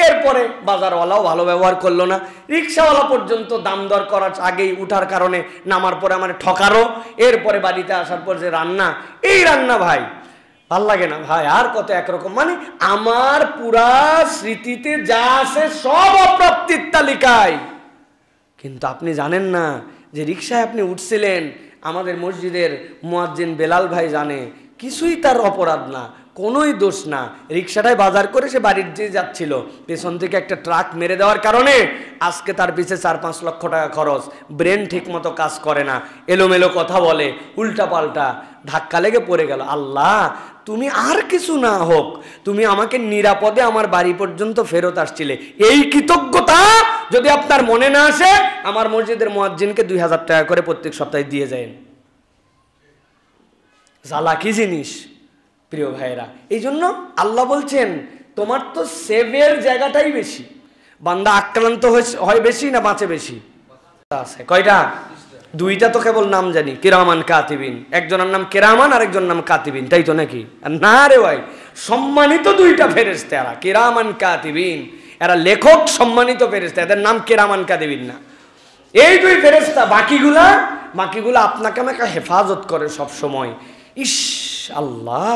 এরপরে বাজারওয়ালাও ভালো ব্যবহার করলো না, রিক্সাওয়ালা পর্যন্ত দাম দর করার আগেই উঠার কারণে নামার পরে আমার ঠকারও, এরপরে বাড়িতে আসার পর যে রান্না, এই রান্না ভাই ভাল লাগে না ভাই, আর কত একরকম, মানে আমার পুরা স্মৃতিতে যা আছে সব অপ্রাপ্তির তালিকায়। কিন্তু আপনি জানেন না যে রিক্সায় আপনি উঠছিলেন, আমাদের মসজিদের মুয়াজ্জিন বেলাল ভাই জানে, কিছুই তার অপরাধ না, কোনোই দোষ না, রিক্সাটায় বাজার করে সে বাড়ির দিয়ে যাচ্ছিল, পেছন থেকে একটা ট্রাক মেরে দেওয়ার কারণে আজকে তার পিছে 4-5 লক্ষ টাকা খরচ, ব্রেন ঠিক মতো কাজ করে না, এলোমেলো কথা বলে, উল্টা পাল্টা, ধাক্কা লেগে পড়ে গেল। আল্লাহ তুমি আর কিছু না হোক, তুমি আমাকে নিরাপদে আমার বাড়ি পর্যন্ত ফেরত আসছিলে, এই কৃতজ্ঞতা যদি আপনার মনে না আসে, আমার মসজিদের মুয়াজ্জিনকে 2000 টাকা করে প্রত্যেক সপ্তাহে দিয়ে যায়। জ্বালা কি জিনিস প্রিয় ভাইরা। এই জন্য আল্লাহ বলছেন তোমার তো সেভের জায়গাটাই বেশি, বান্দা আক্রান্ত হয় বেশি না বাঁচে বেশি? আছে কয়টা? 2টা তো কেবল নাম জানি, কিরামান কাতিবিন, একজনের নাম কিরামান আর একজনের নাম কাতিবিন, তাই তো নাকি? না রে ভাই, সম্মানিত 2টা ফেরেশতা, এরা কিরামান কাতিবিন, এরা লেখক সম্মানিত ফেরেশতা, এদের নাম কিরামান কাতিবিন না। এই 2 ফেরেশতা, বাকিগুলা আপনাকে আমাকে হেফাজত করে সব সময়। ইস আল্লাহ,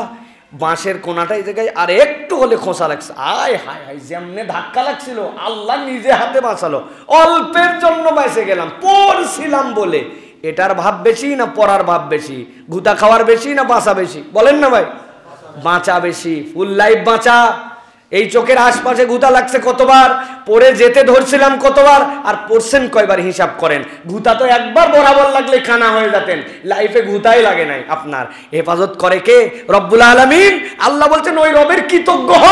বাঁশের কোনাটা এই জায়গায় আর একটু হলে খোঁচা লাগছে, আয় হায় হায় যেমনে ধাক্কা লাগছিল আল্লাহ নিজে হাতে বাঁচালো। অল্পের জন্য বেঁচে গেলাম, পড়ছিলাম বলে। এটার ভাব বেশি না পড়ার ভাব বেশি? গুতা খাওয়ার বেশি না বাঁচা বেশি? বলেন না ভাই? বাঁচা বেশি, ফুল লাইফ বাঁচা। এই চোখের আশপাশে গুতা লাগছে কতবার, পড়ে যেতে ধরছিলাম কতবার, আর পড়ছেন কয়বার হিসাব করেন। গুতা তো একবার বরাবর লাগলে খানা হয়ে যেতেন, লাইফে গুতাই লাগে নাই আপনার। হেফাজত করে কে? রব্বুল আলামিন। আল্লাহ বলছেন ওই রবের কৃতজ্ঞ হ,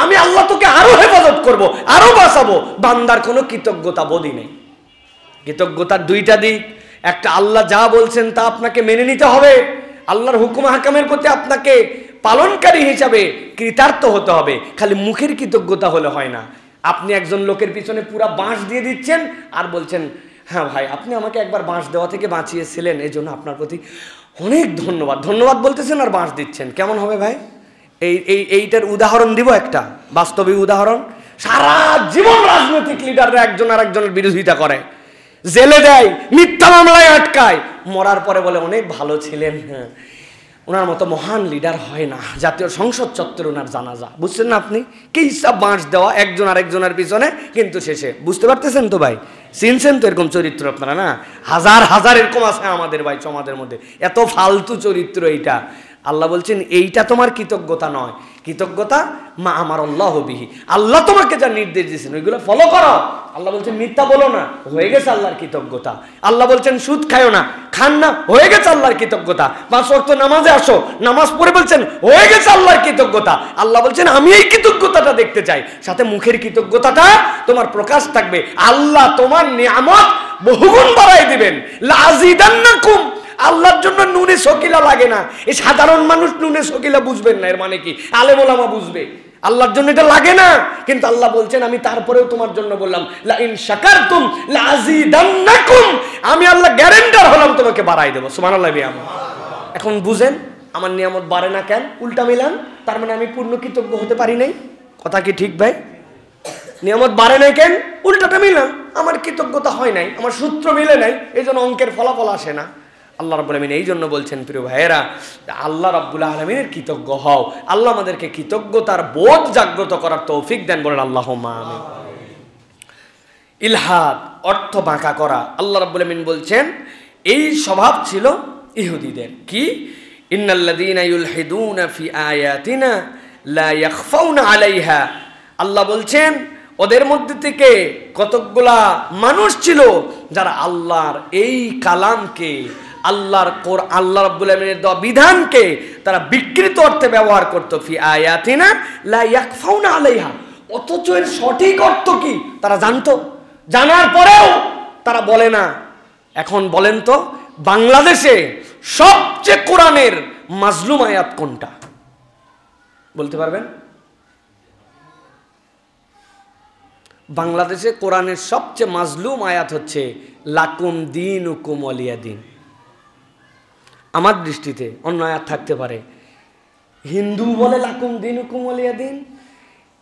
আমি আল্লাহ তোকে আরো হেফাজত করব, আরো বাঁচাবো। বান্দার কোনো কৃতজ্ঞতা বোধই নেই। কৃতজ্ঞতার দুইটা দিক, একটা আল্লাহ যা বলছেন তা আপনাকে মেনে নিতে হবে, আল্লাহর হুকুম হাকামের প্রতি আপনাকে পালনকারী হিসাবে কৃতার্থ হতে হবে। খালি মুখের কৃতজ্ঞতা হলে হয় না। আপনি একজন লোকের পিছনে পুরা বাঁশ দিয়ে দিচ্ছেন আর বলছেন হ্যাঁ ভাই আপনি আমাকে একবার বাঁশ দেওয়া থেকে বাঁচিয়েছিলেন, এই জন্য আপনার প্রতি অনেক ধন্যবাদ। ধন্যবাদ বলতেছেন আর বাঁশ দিচ্ছেন, কেমন হবে ভাই? এইটার উদাহরণ দিব একটা বাস্তবিক উদাহরণ। সারা জীবন রাজনৈতিক লিডাররা একজন আর একজনের বিরোধিতা করে, জেলে দেয়, মিথ্যা মামলায় আটকায়, মরার পরে বলে অনেক ভালো ছিলেন। হ্যাঁ, ওনার মতো মহান লিডার হয় না। জাতীয় সংসদ চত্বরে ওনার জানাজা, বুঝছেন না আপনি? কি হিসাব বাঁশ দেওয়া একজন আরেকজনের পিছনে, কিন্তু শেষে বুঝতে পারতেছেন তো ভাই? চিনছেন তো এরকম চরিত্র আপনারা? না, হাজার হাজার এরকম আছে আমাদের ভাই সমাজের মধ্যে। এত ফালতু চরিত্র এইটা। আল্লাহ বলছেন এইটা তোমার কৃতজ্ঞতা নয়, কৃতজ্ঞতা মা আমার আল্লাহ বিহি, আল্লাহ তোমাকে যা নির্দেশ দিয়েছেন ওইগুলো ফলো করো। আল্লাহ বলছেন মিথ্যা বলো না, হয়ে গেছে আল্লাহর কৃতজ্ঞতা। আল্লাহ বলছেন সুদ খায়ো না, খান না, হয়ে গেছে আল্লাহর কৃতজ্ঞতা। 5 ওয়াক্ত নামাজে আসো, নামাজ পড়ে বলছেন হয়ে গেছে আল্লাহর কৃতজ্ঞতা। আল্লাহ বলছেন আমি এই কৃতজ্ঞতাটা দেখতে চাই, সাথে মুখের কৃতজ্ঞতাটা তোমার প্রকাশ থাকবে। আল্লাহ তোমার নিয়ামত বহুগুণ বাড়াই দিবেন। লাযিদান্নাকুম, আল্লাহর জন্য নুনে শকিলা লাগে না। এই সাধারণ মানুষ নুনে শকিলা বুঝবেন না, এর মানে কি? আলেম ওলামা বুঝবে। আল্লাহর জন্য এটা লাগে না, কিন্তু আল্লাহ বলছেন আমি তারপরেও তোমার জন্য বললাম লা ইন শাকারতুম লাযিদান্নাকুম, আমি আল্লাহ গ্যারান্টার হলাম তোমাকে বাড়াই দেব। সুবহানাল্লাহ। এখন বুঝেন আমার নিয়ামত বাড়ে না কেন? উল্টা মিলান, তার মানে আমি পূর্ণ কৃতজ্ঞ হতে পারি নাই। কথা কি ঠিক ভাই? নিয়ামত বাড়ে নাই কেন? উল্টাটা মিলান, আমার কৃতজ্ঞতা হয় নাই, আমার সূত্র মিলে নাই, এই জন্য অঙ্কের ফলাফল আসে না। আল্লাহ রাব্বুল আলামিন এই জন্য বলছেন প্রিয় ভাইয়েরা, আল্লাহ রাব্বুল আলামিনের কৃতজ্ঞ হও। আল্লাহ আমাদেরকে কৃতজ্ঞতার বোধ জাগ্রত করার তৌফিক দেন, বলেন আল্লাহুম্মা আমিন। ইলহাদ অর্থ বাঁকা করা, আল্লাহ রাব্বুল আলামিন বলছেন এই স্বভাব ছিল ইহুদিদের। কি? ইন্নাল্লাযীনা ইউলহিদুনা ফি আয়াতিনা লা ইয়াখফাউনা আলাইহা, আল্লাহ বলছেন ওদের মধ্যে থেকে কতকগুলা মানুষ ছিল যারা আল্লাহর এই কালামকে, আল্লাহর কোরআন, আল্লাহ রাব্বুল আলামিনের দেওয়া বিধানকে তারা বিকৃত অর্থে ব্যবহার করত। ফি আয়াতিনা লা ইয়াখফাউনা আলাইহা, অথচ এর সঠিক অর্থ কি তারা জানতো, জানার পরেও তারা বলে না। এখন বলেন তো বাংলাদেশে সবচেয়ে কোরআনের মাজলুম আয়াত কোনটা বলতে পারবেন? বাংলাদেশে কোরআনের সবচেয়ে মাজলুম আয়াত হচ্ছে লাকুম দীনুকুম ওয়ালিয়া দিন। আমার দৃষ্টিতে অন্য আয়াত থাকতে পারে। হিন্দু বলে লাকুম দীনুকুম ওয়ালিয়া দিন,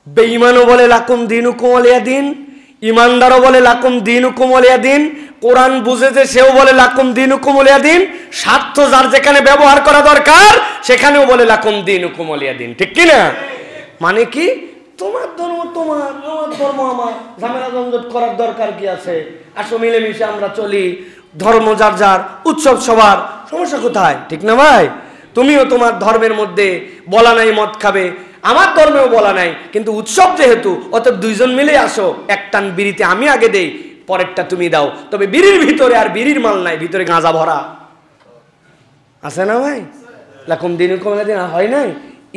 বেঈমানও বলে লাকুম দীনুকুম ওয়ালিয়া দিন, ইমানদারও বলে লাকুম দীনুকুম ওয়ালিয়া দিন, কোরআন বুঝে যে সেও বলে লাকুম দীনুকুম ওয়ালিয়া দিন, স্বার্থ যার যেখানে ব্যবহার করা দরকার সেখানেও বলে লাকুম দীনুকুম ওয়ালিয়া দিন। ঠিক কি না? মানে কি? তোমার ধর্ম তোমার, আমার ধর্ম আমার, ঝামেলা ঝঞ্ঝট করার দরকার কি আছে? আসো মিলেমিশে আমরা চলি, ধর্ম যার যার, উৎসব সবার, সমস্যা কোথায়? ঠিক না ভাই? তুমিও তোমার ধর্মের মধ্যে বলা নাই মদ খাবে, আমার ধর্মেও বলা নাই, কিন্তু উৎসব যেহেতু অতএব দুইজন মিলে আসো, এক টান বিড়িতে আমি আগে দেই, পরেরটা তুমি দাও। তবে বিড়ির ভিতরে আর বিড়ির মাল নাই, ভিতরে গাঁজা ভরা আছে না ভাই? লাকুম দীনুকুম ওয়ালিয়া দিন হয় নাই?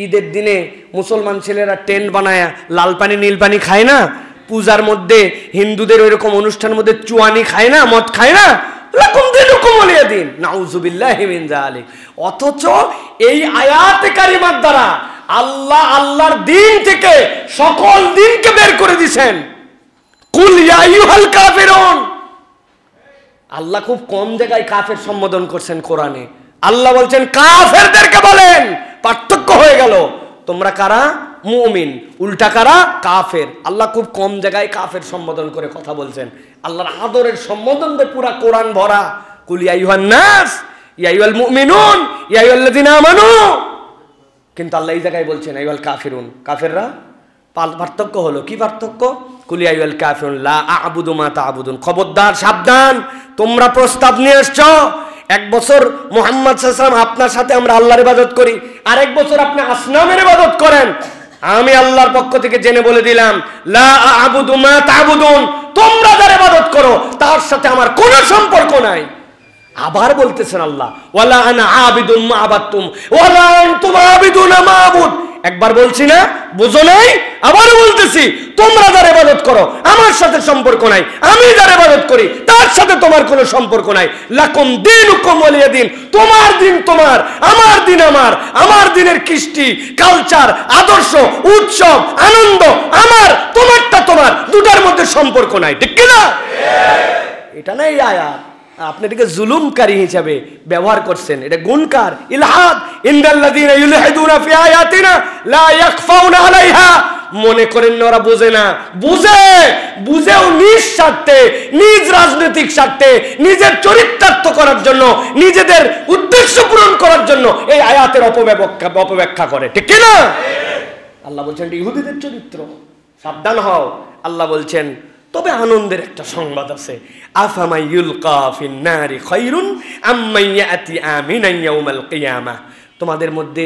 ঈদের দিনে মুসলমান ছেলেরা টেন্ট বানায় লাল পানি নীল পানি খায় না? পূজার মধ্যে হিন্দুদের ওইরকম অনুষ্ঠানের মধ্যে চুয়ানি খায় না, মদ খায় না? লাকুম দীনুকুম ওয়ালিয়া দিন। নাউযুবিল্লাহি মিন যালিক। অথচ এই আয়াতে কারিমার দ্বারা আল্লাহ আল্লাহর দিন থেকে সকল দিনকে বের করে দিয়েছেন। কুল ইয়া আইয়ুহাল কাফিরুন। আল্লাহ খুব কম জায়গায় কাফের সম্বোধন করছেন কোরআনে। আল্লাহ বলছেন কাফেরদেরকে বলেন, পার্থক্য হয়ে গেল। তোমরা কারা? মুমিন। উল্টা কারা? কাফের। আল্লাহ খুব কম জায়গায় কাফের সম্বোধন করে কথা বলছেন। আল্লাহর আদরের সম্বোধন দিয়ে পুরা কোরআন ভরা। কুল ইয়া আইয়ুহান নাস ইয়া আইয়ুহাল মুমিনুন ইয়া আইয়ুহাল্লাযিনা আমানু। কিন্তু আল্লাহ এই জায়গায় বলছেন আইয়ুহাল কাফিরুন, কাফেররা। পার্থক্য হলো কি পার্থক্য? কুল ইয়া আইয়ুহাল কাফিরুন লা আ'বুদু মা তা'বুদুন, খবরদার সাবধান, তোমরা প্রস্তাব নিয়ে এসছো। এক বছর মুহাম্মদ সাল্লাল্লাহু আলাইহি ওয়াসাল্লাম আপনার সাথে আমরা আল্লাহর ইবাদত করি, আরেক বছর আপনি আসনামের ইবাদত করেন। আমি আল্লাহর পক্ষ থেকে জেনে বলে দিলাম লা আ'বুদু মা তা'বুদুন, তোমরা যার ইবাদত করো তার সাথে আমার কোনো সম্পর্ক নাই। আবার বলতেছেন আল্লাহ ওয়ালা আনা আবিদুম মা আবাদতুম ওয়ালা আনতুম আবিদুনা মা আবুদ। একবার বলছি না, বুঝো নাই? আবারও বলতেছি, তোমরা যার ইবাদত করো আমার সাথে সম্পর্ক নাই, আমি যার ইবাদত করি তার সাথে তোমার কোনো সম্পর্ক নাই। লাকুম দীনুকুম ওয়ালিয়া দিন, তোমার দিন তোমার, আমার দিন আমার, আমার দিনের কৃষ্টি কালচার আদর্শ উৎসব আনন্দ আমার, তোমারটা তোমার, দুটার মধ্যে সম্পর্ক নাই। ঠিক কি না? এটা নাই আয়াত, আপনি এটাকে জুলুমকারী হিসাবে ব্যবহার করছেন, এটা গুণকার ইলহাদ। ইন্নাল্লাযীনা ইউলহিদুনা ফি আয়াতিনা লা ইয়াখফাউনা আলাইহা, মনে করেন না ওরা বোঝে না, বুঝেও নিজ স্বার্থে, নিজ রাজনৈতিক স্বার্থে, নিজের চরিতার্থ করার জন্য, নিজেদের উদ্দেশ্য পূরণ করার জন্য এই আয়াতের অপব্যাখ্যা করে। ঠিক কি না? আল্লাহ বলছেন এটা ইহুদিদের চরিত্র, সাবধান হও। আল্লাহ বলছেন তবে আনন্দের একটা সংবাদ আছে, আফামাই ইউলকা ফিন নারি খায়রুন আম্মাই ইয়াতি আমিনান ইয়াউমাল কিয়ামাহ। তোমাদের মধ্যে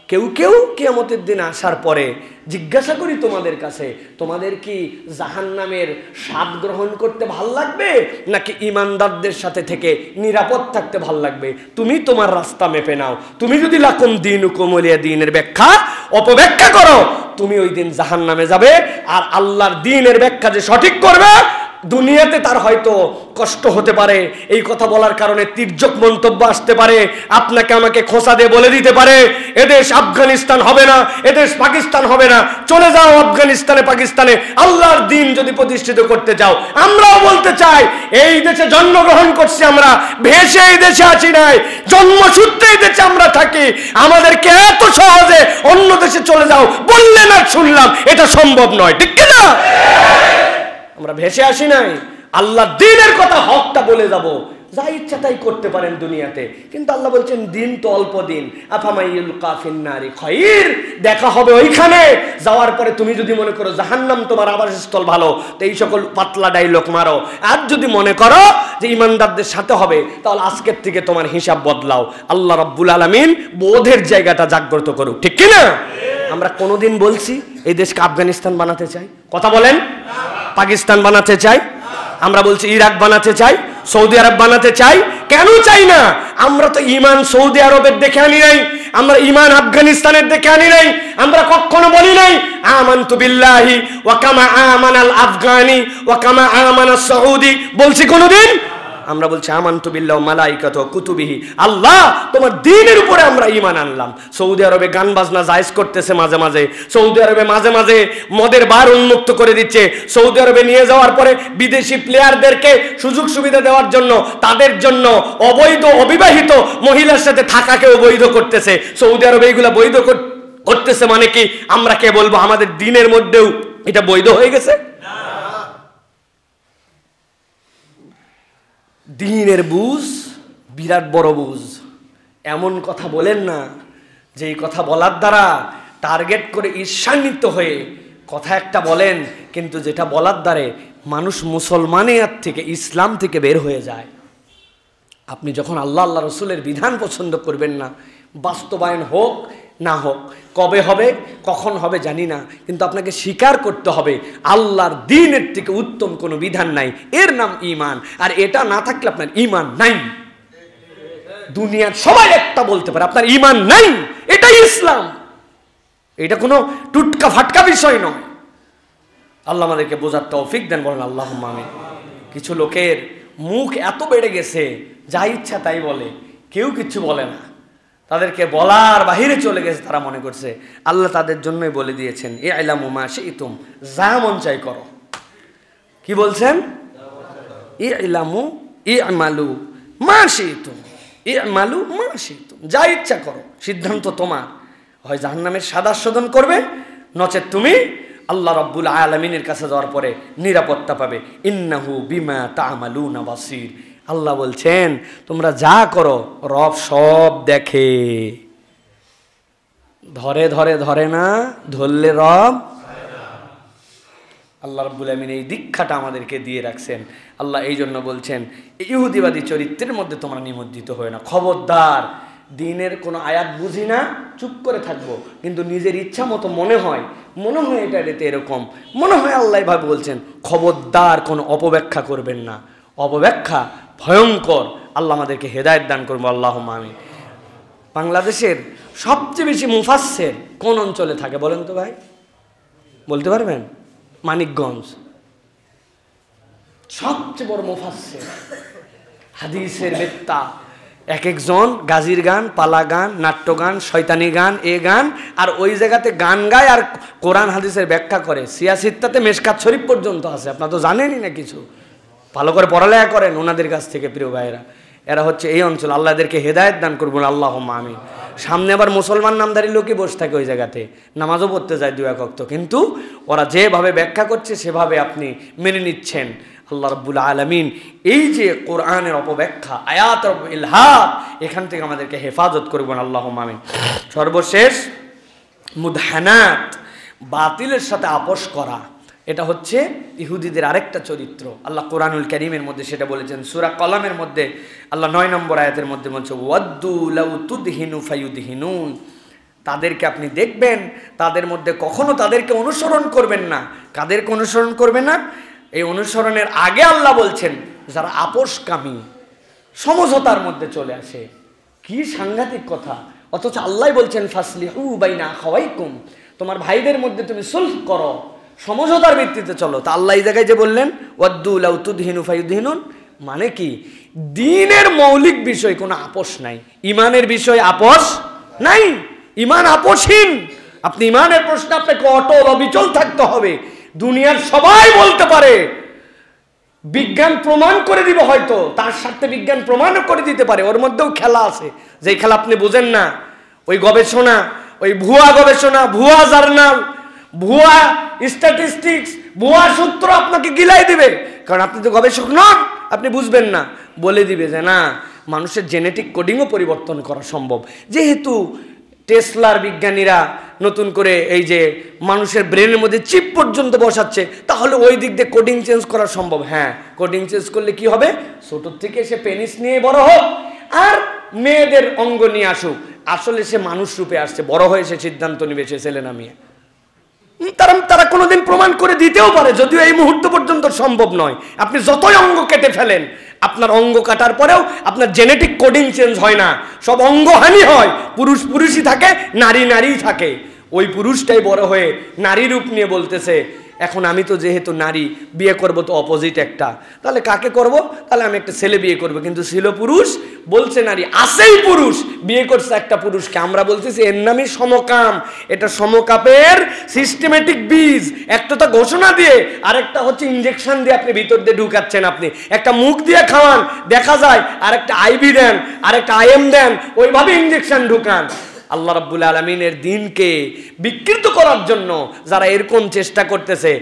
কেউ কেউ কিয়ামতের দিন আসার পরে জিজ্ঞাসা করি তোমাদের কাছে, তোমাদের কি জাহান্নামের স্বাদ গ্রহণ করতে ভাল লাগবে নাকি ইমানদারদের সাথে থেকে নিরাপদ থাকতে ভাল লাগবে? তুমি তোমার রাস্তা মেপে নাও। তুমি যদি লাকুম দীনুকুম ওয়ালিয়া দীনের ব্যাখ্যা অপব্যাখ্যা করো, তুমি ওই দিন জাহান্নামে যাবে। আর আল্লাহর দ্বীনের ব্যাখ্যা যে সঠিক করবে, দুনিয়াতে তার হয়তো কষ্ট হতে পারে, এই কথা বলার কারণে তির্যক মন্তব্য আসতে পারে, আপনাকে আমাকে খোঁচা দিয়ে বলে দিতে পারে এদেশ আফগানিস্তান হবে না, এদেশ পাকিস্তান হবে না, চলে যাও আফগানিস্তানে পাকিস্তানে, আল্লাহর দ্বীন যদি প্রতিষ্ঠিত করতে যাও। আমরাও বলতে চাই এই দেশে জন্মগ্রহণ করছি, আমরা ভেসে এই দেশে আছি নাই, জন্মসূত্রে এই দেশে আমরা থাকি। আমাদেরকে এত সহজে অন্য দেশে চলে যাও বললে না, শুনলাম এটা সম্ভব নয়। ঠিক কি না? আমরা ভেসে আসি নাই, আল্লাহর দ্বীনের কথা হকটা বলে যাব, যা ইচ্ছা তাই করতে পারেন দুনিয়াতে। কিন্তু আল্লাহ বলছেন দিন তো অল্প দিন, আফামাইয়ুল কাফিন নারি খায়র, দেখা হবে ওইখানে। যাওয়ার পরে তুমি যদি মনে করো জাহান্নাম তোমার আবাসস্থল ভালো, তো এই সকল পাতলা ডাইলগ মারো। আর যদি মনে করো যে ইমানদারদের সাথে হবে, তাহলে আজকের থেকে তোমার হিসাব বদলাও। আল্লাহ রাব্বুল আলামিন বোধের জায়গাটা জাগ্রত করুক। ঠিক কি না? আমরা কোনোদিন বলছি এই দেশকে আফগানিস্তান বানাতে চাই? কথা বলেন। পাকিস্তান বানাতে চাই? আমরা বলছি ইরাক বানাতে চাই, সৌদি আরব বানাতে চাই। কেন চাই না? আমরা তো ইমান সৌদি আরবের দেখে আনি নাই, আমরা ইমান আফগানিস্তানের দেখে আনি নাই। আমরা কখনো বলি নাই আমানতু বিল্লাহি ওয়া কামা আমানাল আফগানি ওয়া কামা আমানাস সৌদি, বলছি কোনোদিন? আমরা বলছি আমানতু বিল্লাহি ওয়া মালাইকাতু ওয়া কুতুবিহি, আল্লাহ তোমার দ্বীনের উপরে আমরা ঈমান আনলাম। সৌদি আরবে গান বাজনা জায়েজ করতেছে মাঝে মাঝে, সৌদি আরবে মাঝে মাঝে মদের বার উন্মুক্ত করে দিচ্ছে। সৌদি আরবে নিয়ে যাওয়ার পরে বিদেশি প্লেয়ারদেরকে সুযোগ সুবিধা দেওয়ার জন্য তাদের জন্য অবৈধ অবিবাহিত মহিলার সাথে থাকাকেও বৈধ করতেছে। সৌদি আরবে এইগুলা বৈধ করতেছে মানে কি আমরা কে বলবো আমাদের দ্বীনের মধ্যেও এটা বৈধ হয়ে গেছে? দ্বীনের বুঝ বিরাট বড় বুঝ। এমন কথা বলেন না যে এই কথা বলার দ্বারা টার্গেট করে ঈর্ষান্বিত হয়ে কথা একটা বলেন, কিন্তু যেটা বলার দ্বারে মানুষ মুসলমানের থেকে ইসলাম থেকে বের হয়ে যায়। আপনি যখন আল্লাহ আল্লাহ রসুলের বিধান পছন্দ করবেন না, বাস্তবায়ন হোক না হোক, কবে হবে কখন হবে জানি না, কিন্তু আপনাকে স্বীকার করতে হবে আল্লাহর দ্বীনের থেকে উত্তম কোনো বিধান নাই। এর নাম ঈমান, আর এটা না থাকলে আপনার ঈমান নাই। দুনিয়ার সবাই একটা বলতে পারে আপনার ঈমান নাই, এটাই ইসলাম। এটা কোনো টুটকা ফাটকা বিষয় নয়। আল্লাহ আমাদেরকে বোঝার তৌফিক দেন, বলেন আল্লাহুম্মা আমিন। কিছু লোকের মুখ এত বেড়ে গেছে, যা ইচ্ছা তাই বলে, কেউ কিছু বলে না, তাদেরকে বলার বাহিরে চলে গেছে। তারা মনে করছে আল্লাহ তাদের জন্যই বলে দিয়েছেন ই'লামু মা শি'তুম, যা মন চাই করো। কি বলছেন? ই'লামু ই'মালু মা শি'তুম, ই'মালু মা শি'তুম, যা ইচ্ছা করো, সিদ্ধান্ত তোমার। হয় জাহান্নামের সাদাশোধন করবে, নচেত তুমি আল্লাহ রাব্বুল আলামিনের কাছে যাওয়ার পরে নিরাপত্তা পাবে। ইন্নাহু বিমা তা'মালুনা বাসীর। আল্লাহ বলছেন তোমরা যা করো রব সব দেখে। ধরে ধরে ধরে না, ধরলে রব। আল্লাহ রাব্বুল আমিন এই দীক্ষাটা আমাদেরকে দিয়ে রাখছেন। আল্লাহ এই জন্য বলছেন, ইহুদিবাদী চরিত্রের মধ্যে তোমরা নিমজ্জিত হয় না। খবরদার, দিনের কোনো আয়াত বুঝি না, চুপ করে থাকবো, কিন্তু নিজের ইচ্ছা মতো মনে হয় এটাতে এরকম মনে হয়, আল্লাহ ভাবে বলছেন খবরদার কোনো অপব্যাখ্যা করবেন না। অপব্যাখ্যা ভয়ঙ্কর। আল্লাহ আমাদেরকে হেদায়েত দান করবো, আল্লাহুম্মা আমিন। বাংলাদেশের সবচেয়ে বেশি মুফাসসির কোন অঞ্চলে থাকে বলেন তো ভাই, বলতে পারবেন? মানিকগঞ্জ সবচেয়ে বড় মুফাসসির, হাদিসের বেত্তা। এক একজন গাজির গান, পালা গান, নাট্য গান, শয়তানি গান, এ গান, আর ওই জায়গাতে গান গায় আর কোরআন হাদিসের ব্যাখ্যা করে। সিয়াসিত্তাতে মেশকাত শরীফ পর্যন্ত আছে, আপনারা তো জানেনই না কিছু। ভালো করে পড়ালেখা করেন ওনাদের কাছ থেকে, প্রিয় ভাইয়েরা। এরা হচ্ছে এই অঞ্চল। আল্লাহ এদেরকে হেদায়েত দান করবেন, আল্লাহুম্মা আমিন। সামনে আবার মুসলমান নামধারী লোকই বসে থাকে ওই জায়গাতে, নামাজও পড়তে যায় দু এক ওয়াক্ত, কিন্তু ওরা যেভাবে ব্যাখ্যা করছে সেভাবে আপনি মেনে নিচ্ছেন। আল্লাহ রাব্বুল আলামিন এই যে কোরআনের অপব্যাখ্যা, আয়াত ইলহাদ, এখান থেকে আমাদেরকে হেফাজত করবেন, আল্লাহুম্মা আমিন। সর্বশেষ মুদহানাত, বাতিলের সাথে আপোষ করা, এটা হচ্ছে ইহুদিদের আরেকটা চরিত্র। আল্লাহ কোরআনুল কারীমের মধ্যে সেটা বলেছেন। সূরা কলমের মধ্যে আল্লাহ 9 নম্বর আয়াতের মধ্যে বলছে, ওয়াদ্দু লাউ তুদহিনু ফায়ুদহিনুন। তাদেরকে আপনি দেখবেন, তাদের মধ্যে কখনো তাদেরকে অনুসরণ করবেন না। কাদেরকে অনুসরণ করবে না? এই অনুসরণের আগে আল্লাহ বলছেন যারা আপোষকামী, সমঝোতার মধ্যে চলে আসে। কি সাংঘাতিক কথা! অথচ আল্লাহ বলছেন ফাসলিহু বাইনা আখাওয়াইকুম, তোমার ভাইদের মধ্যে তুমি সুলহ করো, সমঝোতার ভিত্তিতে চলো। তা আল্লাহ এই জায়গায় যে বললেন ওয়াদ্দু লাউ তুদহিনু ফায়ুদহিনুন, মানে কি? দ্বীনের মৌলিক বিষয় কোনো আপোষ নাই, ইমানের বিষয় আপোষ নাই। ইমান আপোষহীন। আপনি ইমানের প্রশ্নে আপনাকে অটল অবিচল থাকতে হবে। দুনিয়ার সবাই বলতে পারে, বিজ্ঞান প্রমাণ করে দিবে, হয়তো তার সাথে বিজ্ঞান প্রমাণও করে দিতে পারে, ওর মধ্যেও খেলা আছে, যে খেলা আপনি বুঝেন না। ওই গবেষণা, ওই ভুয়া গবেষণা, ভুয়া জার্নাল, ভুয়া স্ট্যাটিস্টিক্স, ভুয়া সূত্র আপনাকে গিলাই দিবে, কারণ আপনি তো গবেষক নন, আপনি বুঝবেন না। বলে দিবে যে না, মানুষের জেনেটিক কোডিংও পরিবর্তন করা সম্ভব। যেহেতু টেসলার বিজ্ঞানীরা নতুন করে এই যে মানুষের ব্রেনের মধ্যে চিপ পর্যন্ত বসাচ্ছে, তাহলে ওই দিক দিয়ে কোডিং চেঞ্জ করা সম্ভব। হ্যাঁ, কোডিং চেঞ্জ করলে কি হবে? ছোটোর থেকে সে পেনিস নিয়ে বড় হোক আর মেয়েদের অঙ্গ নিয়ে আসুক, আসলে সে মানুষ রূপে আসছে, বড় হয়ে সে সিদ্ধান্ত নিবে সে ছেলে না মেয়ে। তারা কোনোদিন প্রমাণ করে দিতেও পারে, যদিও এই মুহূর্ত পর্যন্ত সম্ভব নয়। আপনি যতই অঙ্গ কেটে ফেলেন, আপনার অঙ্গ কাটার পরেও আপনার জেনেটিক কোডিং চেঞ্জ হয় না, সব অঙ্গহানি হয়। পুরুষ পুরুষই থাকে, নারী নারীই থাকে। ওই পুরুষটাই বড় হয়ে নারী রূপ নিয়ে বলতেছে, এখন আমি তো যেহেতু নারী, বিয়ে করব তো অপোজিট একটা, তাহলে কাকে করব? তাহলে আমি একটা ছেলে বিয়ে করব। কিন্তু ছিল পুরুষ, বলছে নারী, আসেই পুরুষ, বিয়ে করছে একটা পুরুষকে। আমরা বলতেছি এর নামই সমকাম। এটা সমকাপের সিস্টেমেটিক বীজ। একটা তো ঘোষণা দিয়ে, আরেকটা হচ্ছে ইনজেকশন দিয়ে আপনি ভিতর দিয়ে ঢুকাচ্ছেন। আপনি একটা মুখ দিয়ে খাওয়ান, দেখা যায়, আরেকটা আইভি দেন, আরেকটা আইএম দেন, ওইভাবে ইনজেকশন ঢুকান। আল্লাহ রাব্বুল আলামিনের দ্বীনকে বিকৃত করার জন্য যারা এরকম চেষ্টা করতেছে,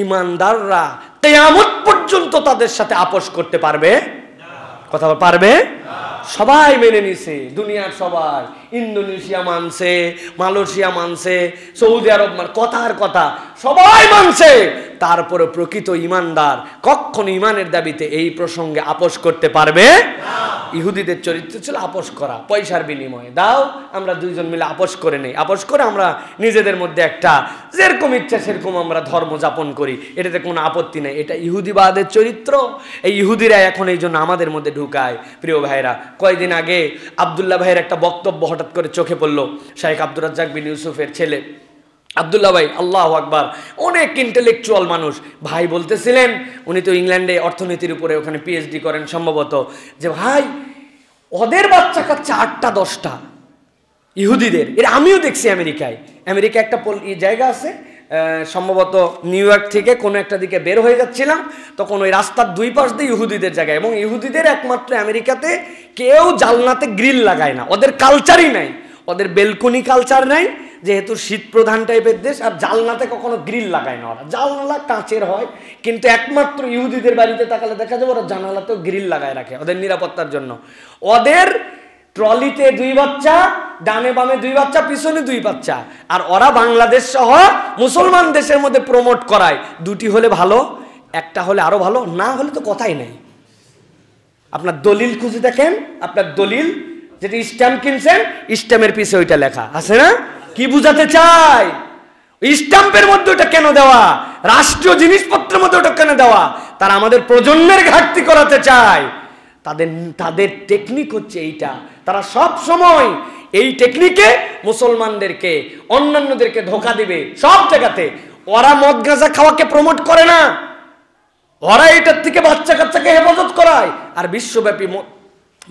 ইমানদাররা কিয়ামত পর্যন্ত তাদের সাথে আপোষ করতে পারবে না। কথা পারবে না। সবাই মেনে নিছে, দুনিয়ার সবাই। ইন্দোনেশিয়া মানছে, মালয়েশিয়া মানছে, সৌদি আরব কথার কথা সবাই মানছে। তারপরে প্রকৃত ইমানদার কখনো ইমানের দাবিতে এই প্রসঙ্গে আপোষ করতে পারবে না। ইহুদিদের চরিত্র ছিল আপোষ করা, পয়সার বিনিময়ে। দাও, আমরা দুইজন মিলে আপোষ করে নেই, আপোষ করে আমরা নিজেদের মধ্যে একটা যেরকম ইচ্ছা সেরকম আমরা ধর্ম যাপন করি, এটাতে কোনো আপত্তি নেই। এটা ইহুদিবাদের চরিত্র। এই ইহুদিরা এখন এই জন্য আমাদের মধ্যে ঢুকায়। প্রিয় ভাইরা, কয়েকদিন আগে আব্দুল্লাহ ভাইয়ের একটা বক্তব্য হঠাৎ করে চোখে পড়ল। শাইখ আব্দুর রাজ্জাক বিন ইউসুফের ছেলে আব্দুল্লাহ ভাই, আল্লাহু আকবার, অনেক ইন্টেলেকচুয়াল মানুষ। ভাই বলতেছিলেন, উনি তো ইংল্যান্ডে অর্থনীতির উপরে ওখানে পিএইচডি করেন সম্ভবত, যে ভাই ওদের বাচ্চা কাচ্চা 8টা 10টা ইহুদিদের। এর আমিও দেখছি আমেরিকায়। আমেরিকা একটা জায়গা আছে, সম্ভবত নিউ ইয়র্ক থেকে কোনো একটা দিকে বের হয়ে যাচ্ছিলাম, তখন ওই রাস্তার দুই পাশ দিয়ে ইহুদিদের জায়গা। এবং ইহুদিদের একমাত্র আমেরিকাতে কেউ জালনাতে গ্রিল লাগায় না, ওদের কালচারই নাই, ওদের বেলকনি কালচার নাই, যেহেতু শীত প্রধান টাইপের দেশ। আর জালনাতে কখনো গ্রিল লাগায় না ওরা, জানলা কাঁচের হয়। কিন্তু একমাত্র ইহুদিদের বাড়িতে তাকালে দেখা যাবে ওরা জানালাতেও গ্রিল লাগায় রাখে ওদের নিরাপত্তার জন্য। ওদের ট্রলিতে 2 বাচ্চা, ডানে বামে 2 বাচ্চা, পিছনে 2 বাচ্চা, আর ওরা বাংলাদেশ সহ মুসলমান দেশের মধ্যে প্রমোট করায় 2টি হলে ভালো, একটা হলে আরো ভালো, না হলে তো কথাই নেই। আপনার দলিল খুঁজে দেখেন, আপনার দলিল যেটা স্ট্যাম্প কিনছেন, স্ট্যাম্পের পিছে ওইটা লেখা আছে না? কি বুঝাতে চাই? স্ট্যাম্পের মধ্যে ওটা কেন দেওয়া, রাষ্ট্রীয় জিনিসপত্রের মধ্যে ওটা কেন দেওয়া? তারা আমাদের প্রজন্মের ঘাটতি করাতে চায়। তাদের টেকনিক হচ্ছে এইটা। তারা সব সময় এই টেকনিকে মুসলমানদেরকে, অন্যান্যদেরকে ধোঁকা দিবে সব জায়গাতে। ওরা মদ গাঁজা খাওয়াকে প্রমোট করে না, ওরা এটার থেকে বাচ্চা কাচ্চাকে হেফাজত করায়, আর বিশ্বব্যাপী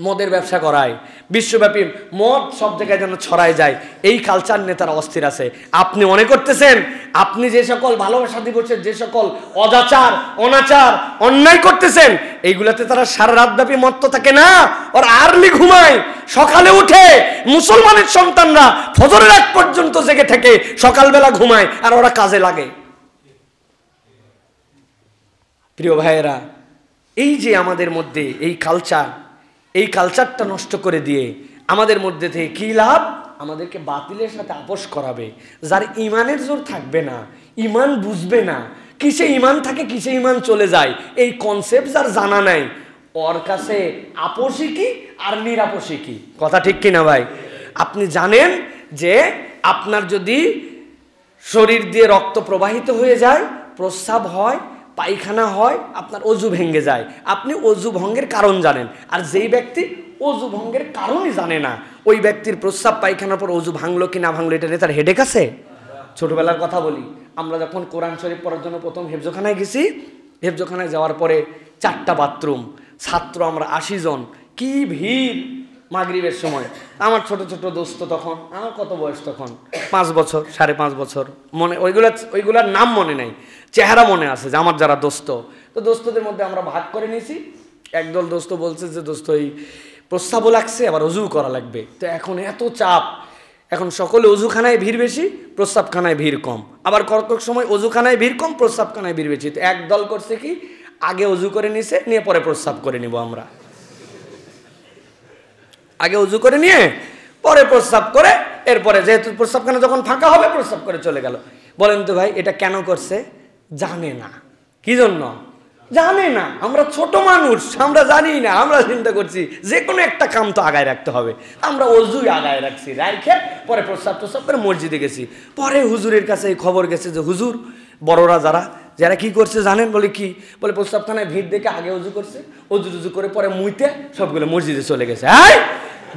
মদের ব্যবসা করায়। বিশ্বব্যাপী মদ সব জায়গায় যেন ছড়ায় যায়, এই কালচার নেতারা অস্থির আছে। আপনি মনে করতেছেন আপনি যে সকল ভালোবাসা দিবসের যে সকল অজাচার, অনাচার, অন্যায় করতেছেন, এইগুলাতে তারা সারা রাত ব্যাপী মত্ত থাকে না, ওরা আর্লি ঘুমায়, সকালে উঠে মুসলমানের সন্তানরা ফজরের আগ পর্যন্ত জেগে থেকে সকালবেলা ঘুমায়, আর ওরা কাজে লাগে। প্রিয় ভাইয়েরা, এই যে আমাদের মধ্যে এই কালচারটা নষ্ট করে দিয়ে আমাদের মধ্যে থেকে কি লাভ? আমাদেরকে বাতিলের সাথে আপোষ করাবে। যার ইমানের জোর থাকবে না, ইমান বুঝবে না, কিসে ইমান থাকে কিসে ইমান চলে যায়, এই কনসেপ্ট যার জানা নাই, ওর কাছে আপোষই কি আর নিরাপোষই কি। কথা ঠিক কিনা ভাই? আপনি জানেন যে আপনার যদি শরীর দিয়ে রক্ত প্রবাহিত হয়ে যায়, প্রস্রাব হয়, পায়খানা হয়, আপনার অজু ভেঙে যায়, আপনি অজু ভঙ্গের কারণ জানেন। আর যেই ব্যক্তি অজু ভঙ্গের কারণই জানে না, ওই ব্যক্তির প্রস্রাব পায়খানার পর অজু ভাঙলো কি না ভাঙলো এটা নিয়ে তার হেডেক আছে। ছোটবেলার কথা বলি, আমরা যখন কোরআন শরীফ পড়ার জন্য প্রথম হেফজখানায় গেছি, হেফজখানায় যাওয়ার পরে 4টা বাথরুম, ছাত্র আমরা 80 জন, কি ভিড় মাগরিবের সময়। আমার ছোট ছোট দোস্ত, তখন আমার কত বয়স, তখন 5 বছর 5.5 বছর, মনে ওইগুলার নাম মনে নাই, চেহারা মনে আছে যে আমার যারা দোস্ত। তো দোস্তদের মধ্যে আমরা ভাগ করে নিয়েছি। একদল দোস্ত বলছে যে দোস্ত এই প্রস্তাবও লাগছে, আবার অজু করা লাগবে। তো এখন এত চাপ, এখন সকলে অজুখানায় ভিড় বেশি, প্রস্তাবখানায় ভিড় কম, আবার কয়েক সময় অজুখানায় ভিড় কম, প্রস্তাবখানায় ভিড় বেশি। তো এক দল করছে কি, আগে অজু করে নিছে, নিয়ে পরে প্রস্তাব করে নিব আমরা। আগে অজু করে নিয়ে পরে প্রস্তাব করে, এরপরে যেহেতু প্রস্তাবখানা যখন ফাঁকা হবে প্রস্তাব করে চলে গেল। বলেন তো ভাই, এটা কেন করছে? জানে না। কি জন্য? জানে না। আমরা ছোট মানুষ, আমরা জানি না। আমরা চিন্তা করছি যে কোনো একটা কাম তো আগায় রাখতে হবে, আমরা অজুই আগায় রাখছি, রাখে পরে প্রস্তাব করে মসজিদে গেছি। পরে হুজুরের কাছে এই খবর গেছে যে হুজুর, বড়রা যারা কি করছে জানেন? বলে কি? বলে প্রস্তাবখানায় ভিড় দেখে আগে অজু করছে, অজু করে পরে মুইতে সবগুলো মসজিদে চলে গেছে। হ্যাঁ,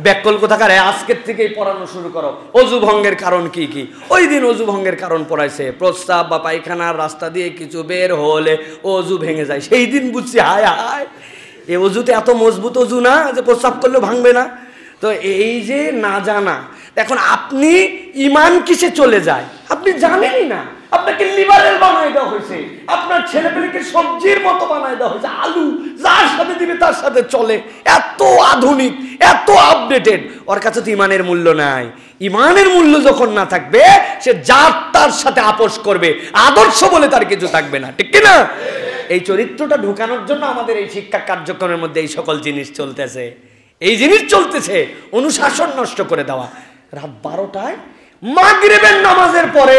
ব্যাকল কোথাকার, আজকের থেকেই পড়ানো শুরু করো অজু ভঙ্গের কারণ কি কি। ওই দিন অজু ভঙ্গের কারণ পড়াইছে, প্রস্তাব বা পায়খানার রাস্তা দিয়ে কিছু বের হলে অজু ভেঙে যায়। সেই দিন বুঝছি হায় হায়, এ অজুতে এত মজবুত অজু না যে প্রস্তাব করলেও ভাঙবে না। তো এই যে না জানা, এখন আপনি ইমান কিসে চলে যায় আপনি জানেনই না। আপনাকে লিবারেল বানাই দেওয়া হয়েছে, আপনার ছেলেপেলেকে সবজির মতো বানাই দেওয়া হয়েছে, আলু যার সাথে দিবে তার সাথে চলে, এত আধুনিক, এত আপডেটেড। ওর কাছে তো ইমানের মূল্য নাই। ইমানের মূল্য যখন না থাকবে, সে যার তার সাথে আপোষ করবে, আদর্শ বলে তার কিছু থাকবে না। ঠিক কিনা? এই চরিত্রটা ঢুকানোর জন্য আমাদের এই শিক্ষা কার্যক্রমের মধ্যে এই সকল জিনিস চলতেছে। এই জিনিস চলতেছে, অনুশাসন নষ্ট করে দেওয়া। রাত 12টায় মাগরিবের নামাজের পরে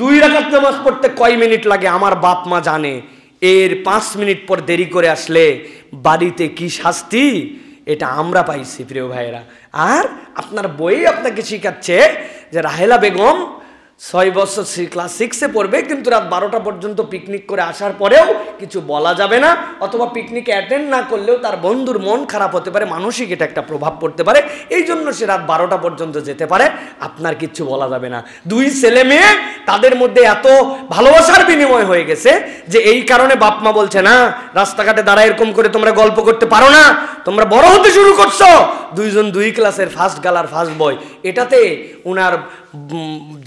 2 রাকাত নামাজ পড়তে কয় মিনিট লাগে আমার বাপ মা জানে। এর 5 মিনিট পর দেরি করে আসলে বাড়িতে কি শাস্তি, এটা আমরা পাইছি প্রিয় ভাইয়েরা। আর আপনার বই আপনাকে শিখাচ্ছে যে রাহেলা বেগম 6 বছর ক্লাস 6-এ পড়বে, কিন্তু রাত 12টা পর্যন্ত পিকনিক করে আসার পরেও কিছু বলা যাবে না, অথবা পিকনিকে অ্যাটেন্ড না করলেও তার বন্ধুর মন খারাপ হতে পারে, মানসিক এটা একটা প্রভাব পড়তে পারে, এই জন্য সে রাত 12টা পর্যন্ত যেতে পারে, আপনার কিচ্ছু বলা যাবে না। 2 ছেলে মেয়ে, তাদের মধ্যে এত ভালোবাসার বিনিময় হয়ে গেছে যে এই কারণে বাপ মা বলছে না, রাস্তাঘাটে দাঁড়ায় এরকম করে তোমরা গল্প করতে পারো না, তোমরা বড় হতে শুরু করছো। 2 জন 2 ক্লাসের ফার্স্ট গার্ল আর ফার্স্ট বয়, এটাতে উনার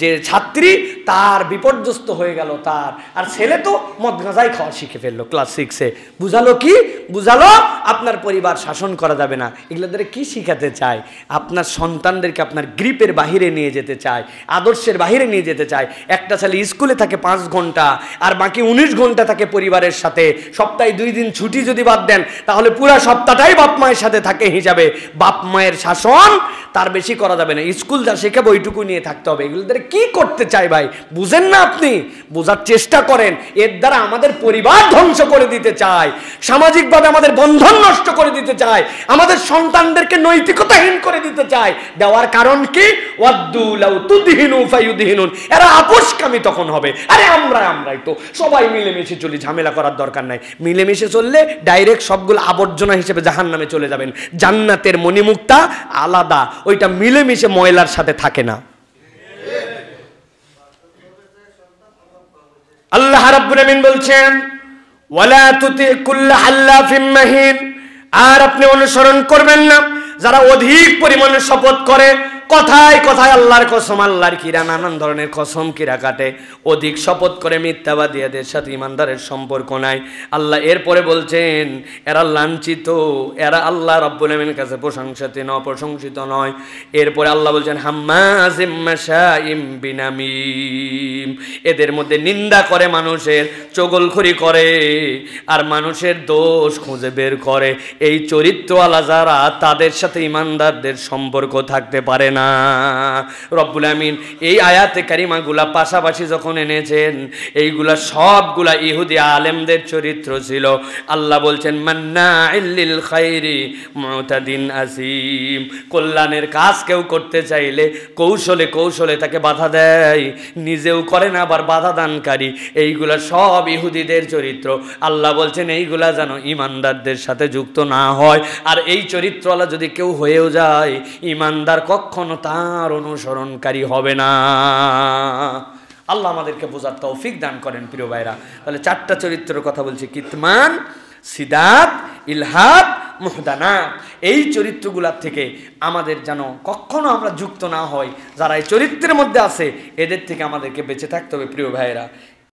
যে ছাত্রী তার বিপর্যস্ত হয়ে গেল তার। আর ছেলে তো মদ গাঁজাই খাওয়া শিখে ফেললো ক্লাস 6-এ। বুঝালো কি? বুঝালো আপনার পরিবার শাসন করা যাবে না। এগুলো দ্বারা কি শিখাতে চায়? আপনার সন্তানদেরকে আপনার গ্রিপের বাহিরে নিয়ে যেতে চায়, আদর্শের বাহিরে নিয়ে যেতে চায়। একটা ছেলে স্কুলে থাকে 5 ঘন্টা আর বাকি 19 ঘন্টা থাকে পরিবারের সাথে। সপ্তাহে 2 দিন ছুটি যদি বাদ দেন তাহলে পুরো সপ্তাহটাই বাপ মায়ের সাথে থাকে হিসাবে। বাপ মায়ের শাসন তার বেশি করা যাবে না। স্কুল যা শেখাবো ওইটুকু নিয়ে থাকতে হবে। এগুলো দ্বারা কি করতে চাই ভাই? বুঝেন না আপনি? বোঝার চেষ্টা করেন। এর দ্বারা আমাদের পরিবার ধ্বংস করে দিতে চায়, সামাজিকভাবে আমাদের বন্ধন নষ্ট করে দিতে চায়, আমাদের সন্তানদেরকে নৈতিকতাহীন করে দিতে চায়। দেওয়ার কারণ কি? ওয়াদ্দু লাউ তুদহিনু ফায়ুদহিনুন। এরা আপোষকামী তখন হবে। আরে আমরাই তো সবাই মিলেমিশে চলি, ঝামেলা করার দরকার নাই। মিলেমিশে চললে ডাইরেক্ট সবগুলো আবর্জনা হিসেবে জাহান্নামে চলে যাবেন। জান্নাতের মণিমুক্তা আলাদা, ওইটা মিলেমিশে ময়লার সাথে থাকে না। আল্লাহ রাব্বুল আমিন বলছেন ওয়ালা তুতি কুল্লা হাল্লাফিন মাহিন। আর আপনি অনুসরণ করবেন না যারা অধিক পরিমাণে শপথ করে, কথায় কথায় আল্লাহর কসম, আল্লাহর কিরা নানান ধরনের কসম কিরা কাটে, অধিক শপথ করে মিথ্যাবাদী, এদের সাথে ইমানদারের সম্পর্ক নাই। আল্লাহ এরপরে বলছেন এরা লাঞ্ছিত, এরা আল্লাহ রাব্বুল আমিনের কাছে প্রশংসিত নয়। এরপরে আল্লাহ বলছেন হাম্মাজিম মাশাইম বিনামিম। এদের মধ্যে নিন্দা করে, মানুষের চগলখড়ি করে আর মানুষের দোষ খুঁজে বের করে। এই চরিত্রওয়ালা যারা, তাদের সাথে ইমানদারদের সম্পর্ক থাকতে পারে না। রব্বুল আমিন এই আয়াতে কারিমাগুলা পাশাপাশি যখন এনেছেন, এইগুলা সবগুলা ইহুদি আলেমদের চরিত্র ছিল। আল্লাহ বলছেন মান্নাইল লিল খাইরি মুতাদিন আসিম। কল্যাণের কাজ কেউ করতে চাইলে কৌশলে কৌশলে তাকে বাধা দেয়, নিজেও করে না আবার বাধা দানকারী। এইগুলা সব ইহুদিদের চরিত্র। আল্লাহ বলছেন এইগুলা যেন ইমানদারদের সাথে যুক্ত না হয়। আর এই চরিত্রওয়ালা যদি কেউ হয়েও যায়, ইমানদার কখনো তার অনুসরণকারী হবে না। আল্লাহ আমাদেরকে বোঝার তৌফিক দান করেন প্রিয় ভাইরা। তাহলে 4টা চরিত্রের কথা বলছি, কিতমান, সিদাত, ইলহাদ, মুহদানাত। এই চরিত্রগুলোর থেকে আমাদের যেন কখনো আমরা যুক্ত না হই। যারা এই চরিত্রের মধ্যে আছে এদের থেকে আমাদেরকে বেঁচে থাকতে হবে প্রিয় ভাইরা।